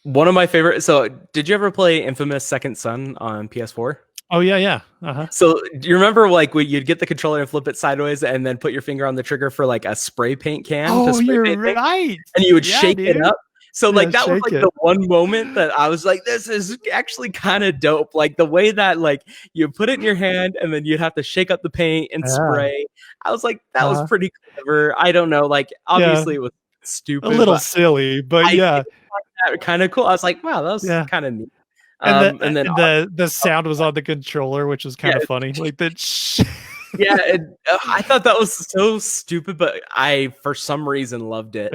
One of my favorite. So, did you ever play Infamous Second Son on PS4? Oh yeah. Uh-huh. So, do you remember like when you'd get the controller and flip it sideways, and then put your finger on the trigger for like a spray paint can? Oh, you're right. And you would shake it up. So like that was like it. the one moment that I was like, this is actually kind of dope. Like the way that like you put it in your hand and then you'd have to shake up the paint and spray. I was like, that was pretty clever. I don't know. Like obviously it was stupid. A little silly, but yeah. Kind of cool. I was like, wow, that was kind of neat. And then the sound was on the controller, which was kind of funny. Like that. Yeah, I thought that was so stupid, but I, for some reason, loved it.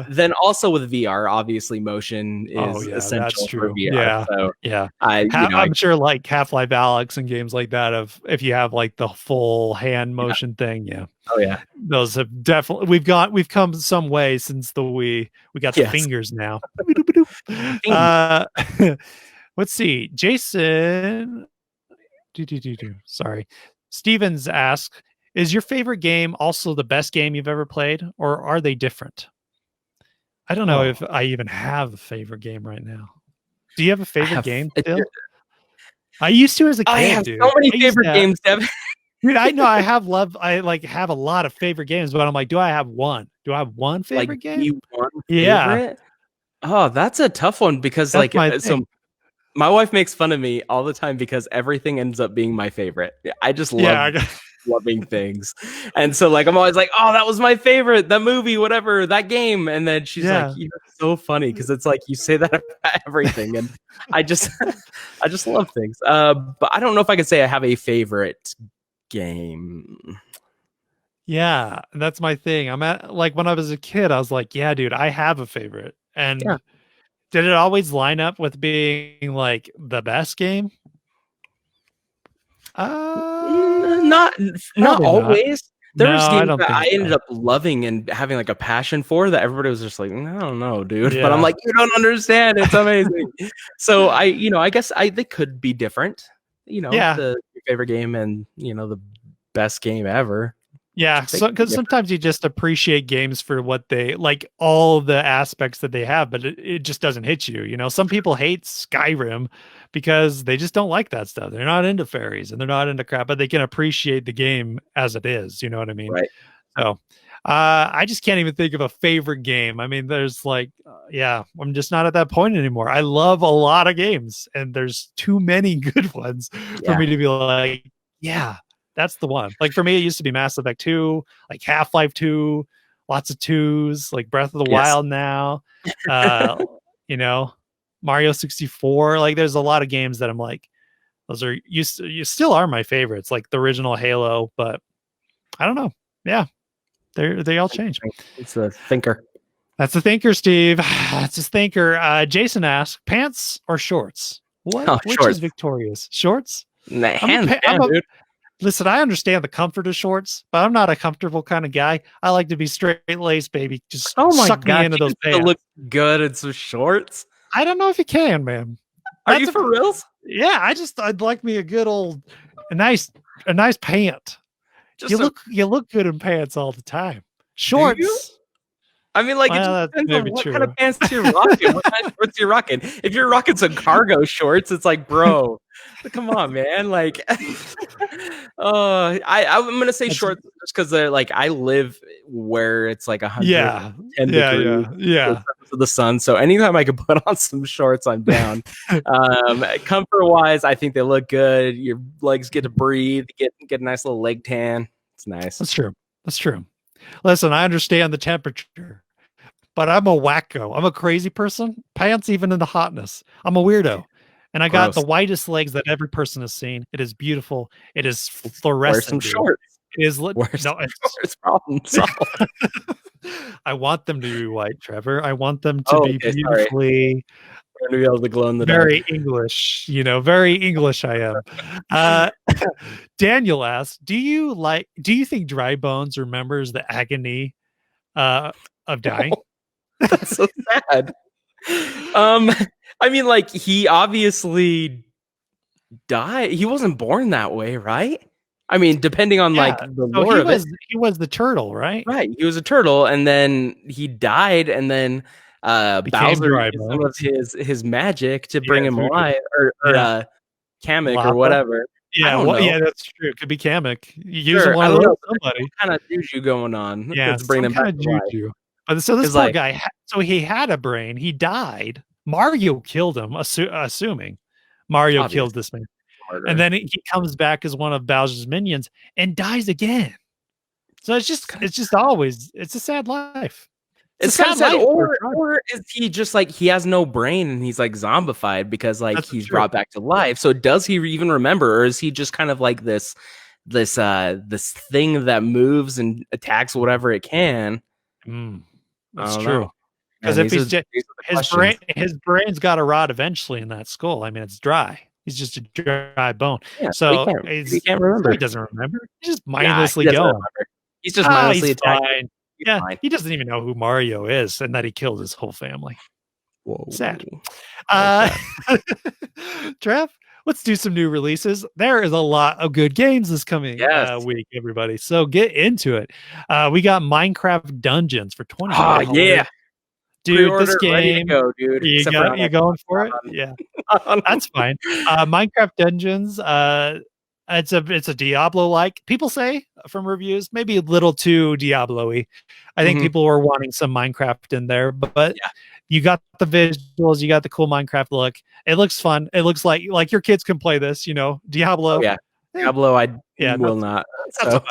Then also with VR, obviously motion is essential for VR. Yeah, so yeah. I'm sure like Half-Life Alyx and games like that, if you have like the full hand motion thing, Oh yeah, those have definitely we've come some way since the Wii. We got the fingers now. Let's see, Jason. Sorry. Stevens asks, is your favorite game also the best game you've ever played, or are they different? I don't know if I even have a favorite game right now. Do you have a favorite game, Phil? I used to as a kid, I have dude. so many favorite games, Devin. Dude, I know I have a lot of favorite games, but I'm like, do I have one? Do I have one favorite game? Yeah. Oh, that's a tough one because my wife makes fun of me all the time because everything ends up being my favorite. I just love loving things. And so like I'm always like, oh, that was my favorite, that movie, whatever, that game. And then she's like, you're so funny because it's like you say that about everything. And I just love things. But I don't know if I can say I have a favorite game. Yeah, that's my thing. I'm at like when I was a kid, I was like, yeah, dude, I have a favorite. And did it always line up with being like the best game? Not always. There was games that I ended up loving and having like a passion for that everybody was just like, I don't know, dude. But I'm like, you don't understand. It's amazing. So I guess they could be different. Your favorite game and the best game ever. Yeah, because sometimes you just appreciate games for what they like, all the aspects that they have, but it just doesn't hit you. Some people hate Skyrim because they just don't like that stuff. They're not into fairies and they're not into crap, but they can appreciate the game as it is. You know what I mean? Right. So I just can't even think of a favorite game. I mean, there's like, I'm just not at that point anymore. I love a lot of games and there's too many good ones for me to be like, that's the one. Like for me, it used to be Mass Effect 2, like Half-Life 2, lots of 2s, like Breath of the Wild now, Mario 64. Like there's a lot of games that I'm like, those are you still are my favorites, like the original Halo, but I don't know. Yeah, they all change. It's a thinker. That's a thinker, Steve. That's a thinker. Jason asks, pants or shorts? Which is victorious? Shorts? Hands down, dude. Listen, I understand the comfort of shorts, but I'm not a comfortable kind of guy. I like to be straight laced, baby. Just Oh my suck me gosh, into you those can still pants. look good in some shorts. I don't know if you can, man. Are you for reals? Yeah. I'd like me a good old, a nice, a nice pant. Just a You look good in pants all the time. Do you? Shorts. I mean, like, it Well, just that's depends on maybe what kind of true. pants you're rocking, what kind of shorts you're rocking. If you're rocking some cargo shorts, it's like, bro, come on, man. Like, I'm gonna say That's, shorts just because they're like I live where it's like yeah. 110 Yeah. degrees Yeah. Yeah. of the sun. So anytime I can put on some shorts, I'm down. Comfort wise, I think they look good. Your legs get to breathe, get a nice little leg tan. It's nice. That's true. That's true. Listen, I understand the temperature, but I'm a wacko. I'm a crazy person. Pants even in the hotness. I'm a weirdo. And I got the Gross. whitest legs that every person has seen. It is beautiful. It is Wear some fluorescent, dude. shorts. It is Wear no, some shorts. Problem solved. I want them to be white, Trevor. I want them to Oh, be okay. Sorry. beautifully We're gonna be able to glow in the dark. very English, very English I am. Uh Daniel asks, do you think Drybones remembers the agony of dying? That's so sad. I mean, like he obviously died. He wasn't born that way, right? I mean, depending on Yeah. like the So lore of it, he was the turtle, right? right? He was a turtle, and then he died, and then Became Bowser used some of Drybones. his magic to bring Yeah, him voodoo. alive, or Yeah. Kamek or Lapa. whatever. I Yeah, don't know. yeah, that's true. It could be Kamek. Using Sure, I one of don't those, know. somebody. What kind of juju going on Yeah, to bring some them kind back of to life? juju. But so this It's poor like guy, so he had a brain. He died. Mario killed him, assuming Mario obvious killed this man. And murder. then he comes back as one of Bowser's minions and dies again. So it's a sad life. It's a It's kind of sad sad, life for a or is he just like he has no brain and he's like zombified because like That's he's true. brought back to life? So does he even remember, or is he just kind of like this thing that moves and attacks whatever it can? I That's don't true. know. Because Man, if these are the questions. his brain's got to rot eventually in that skull. I mean, it's dry. He's just a dry bone. Yeah, So he can't remember. he doesn't remember. He's just Yeah, he mindlessly doesn't going. remember. He's just mindlessly He's attacking. fine. He's Yeah, fine. he doesn't even know who Mario is and that he killed his whole family. Whoa, Sad. sad. Trev, let's do some new releases. There is a lot of good games this coming Yes. week, everybody. So get into it. We got Minecraft Dungeons for $20. Oh yeah. Dude, this Pre-order, ready to game, go, dude. Except for you going for it? Yeah, that's fine. Minecraft Dungeons, it's a Diablo-like. People say from reviews, maybe a little too Diablo-y. I think people were wanting some Minecraft in there, but yeah. You got the visuals, you got the cool Minecraft look. It looks fun. It looks like your kids can play this, Diablo. Oh, yeah. Diablo, I Yeah, will not. not so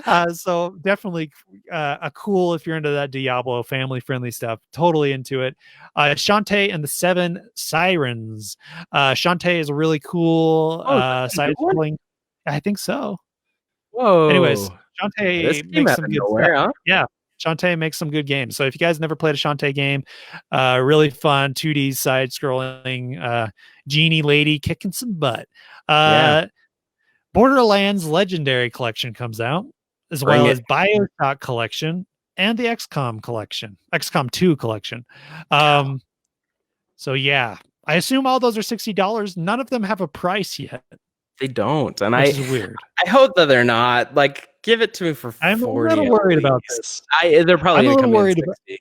much. So definitely a cool if you're into that Diablo family friendly stuff. Totally into it. Shantae and the Seven Sirens. Shantae is a really cool side scrolling. I think so. Whoa. Anyways, This Shantae came makes out some of good nowhere, stuff. huh? Yeah. Shantae makes some good games. So if you guys never played a Shantae game, really fun 2D side scrolling genie lady kicking some butt. Yeah. Borderlands Legendary Collection comes out, as Bring well it. as Bioshock Collection and the XCOM Collection, XCOM 2 Collection. So yeah, I assume all those are $60. None of them have a price yet. They don't, and which is weird. I hope that they're not. Like, give it to me for 40. I'm a little worried about this. They're probably going to come in 60.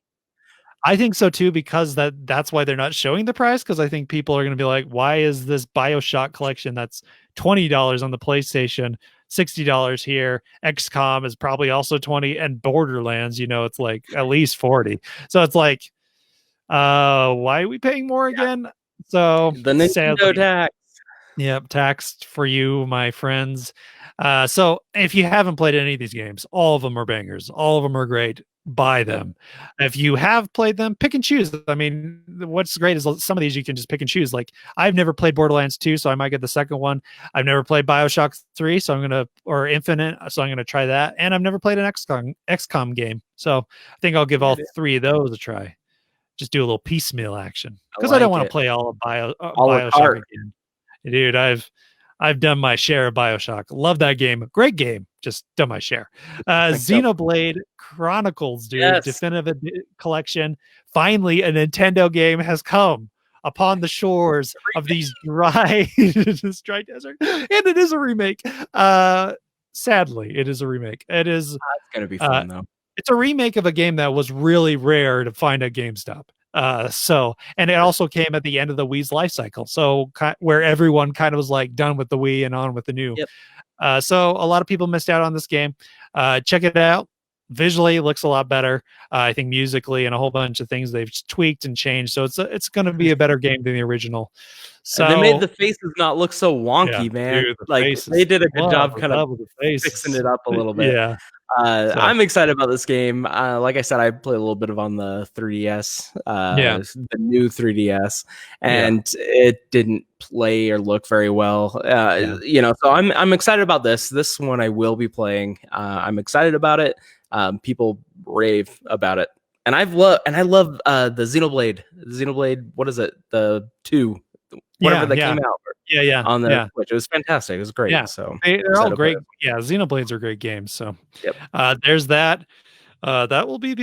I think so too, because that's why they're not showing the price. Because I think people are going to be like, "Why is this Bioshock collection that's $20 on the PlayStation, $60 here? XCOM is probably also 20, and Borderlands, it's like at least 40. So it's like, why are we paying more again? So the Nintendo tax. Yep, taxed for you, my friends. So if you haven't played any of these games, all of them are bangers. All of them are great. Buy them. If you have played them, pick and choose. I mean, what's great is some of these you can just pick and choose. Like, I've never played Borderlands 2, so I might get the second one. I've never played Bioshock 3, or Infinite, so I'm gonna try that. And I've never played an XCOM game, so I think I'll give all three of those a try. Just do a little piecemeal action because I don't want to play all of Bioshock again. Dude, I've done my share of BioShock. Love that game. Great game. Just done my share. Xenoblade Chronicles, dude. Yes. Definitive Collection. Finally, a Nintendo game has come upon the shores of these dry desert, and it is a remake. Sadly, it is a remake. It is. It's gonna be fun though. It's a remake of a game that was really rare to find at GameStop. And it also came at the end of the Wii's life cycle. So where everyone kind of was like done with the Wii and on with the new. Yep. So a lot of people missed out on this game. Check it out. Visually, it looks a lot better. I think musically and a whole bunch of things they've tweaked and changed. So it's going to be a better game than the original. So and they made the faces not look so wonky, man. Dude, like they did a good job kind of fixing it up a little bit. Yeah. I'm excited about this game. Like I said, I played a little bit of on the 3DS, the new 3DS, and it didn't play or look very well. So I'm excited about this. This one I will be playing. I'm excited about it. People rave about it, and I love the Xenoblade. What is it? The 2, whatever that came out. On the Switch. It was fantastic. It was great. Yeah. So they're all great. Yeah, Xenoblades are great games. So there's that. That will be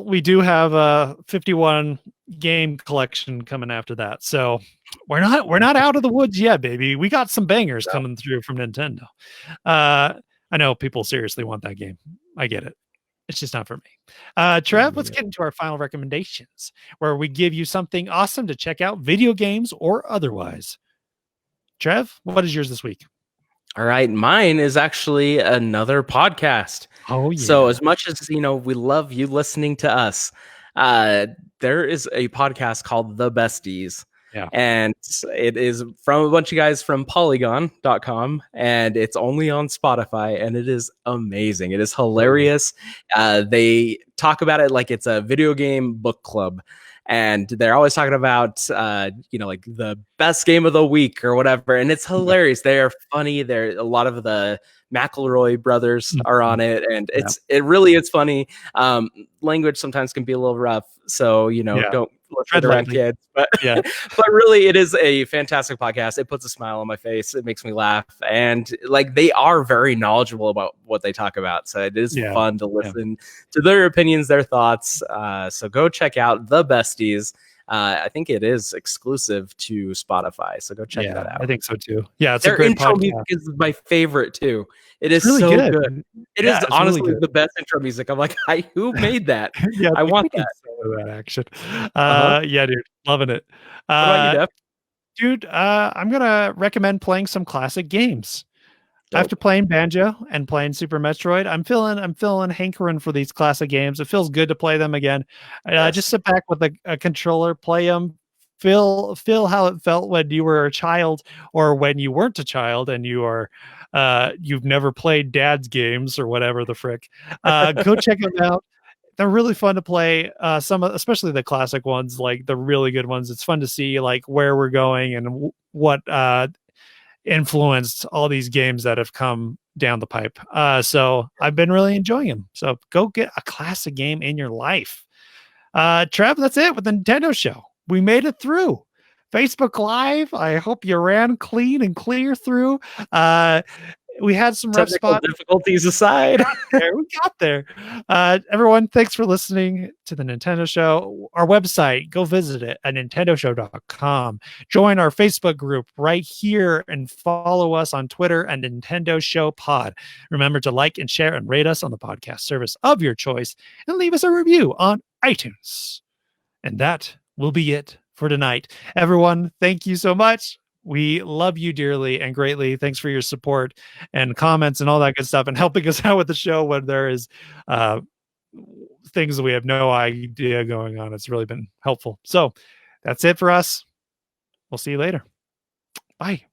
we do have a 51 game collection coming after that. So we're not out of the woods yet, baby. We got some bangers coming through from Nintendo. I know people seriously want that game. I get it. It's just not for me. Trev, let's get into our final recommendations, where we give you something awesome to check out, video games or otherwise. Trev, what is yours this week? All right, mine is actually another podcast. Oh, yeah. So as much as we love you listening to us, there is a podcast called The Besties. Yeah. And it is from a bunch of guys from Polygon.com, and it's only on Spotify, and it is amazing. It is hilarious. They talk about it like it's a video game book club. And they're always talking about, like the best game of the week or whatever. And it's hilarious. They're funny. A lot of the McElroy brothers are on it. And it really is funny. Language sometimes can be a little rough. So, don't listen around kids. But, but really, it is a fantastic podcast. It puts a smile on my face. It makes me laugh. And they are very knowledgeable about what they talk about. So it is fun to listen to their opinions, their thoughts. So go check out The Besties. I think it is exclusive to Spotify. So go check that out. I think so too. Yeah, it's their a great intro podcast. music is my favorite too. It is really so good. It is honestly really the best intro music. I'm like, who made that? I want that action. Yeah, dude, loving it. What about you, Def? Dude, I'm gonna recommend playing some classic games. After playing Banjo and playing Super Metroid, I'm feeling hankering for these classic games. It feels good to play them again. Just sit back with a controller, play them, feel how it felt when you were a child or when you weren't a child and you've never played dad's games or whatever the frick. Go check them out. They're really fun to play. Especially the classic ones, like the really good ones. It's fun to see like where we're going and what influenced all these games that have come down the pipe. So I've been really enjoying them. So go get a classic game in your life. Trev, that's it with the Nintendo show. We made it through Facebook Live. I hope you ran clean and clear through. We had some rough spots. Difficulties aside. We got there. Everyone, thanks for listening to the Nintendo Show. Our website, go visit it at nintendoshow.com. Join our Facebook group right here and follow us on Twitter at Nintendo Show Pod. Remember to like and share and rate us on the podcast service of your choice and leave us a review on iTunes. And that will be it for tonight. Everyone, thank you so much. We love you dearly and greatly. Thanks for your support and comments and all that good stuff and helping us out with the show when there is things that we have no idea going on. It's really been helpful. So that's it for us. We'll see you later. Bye.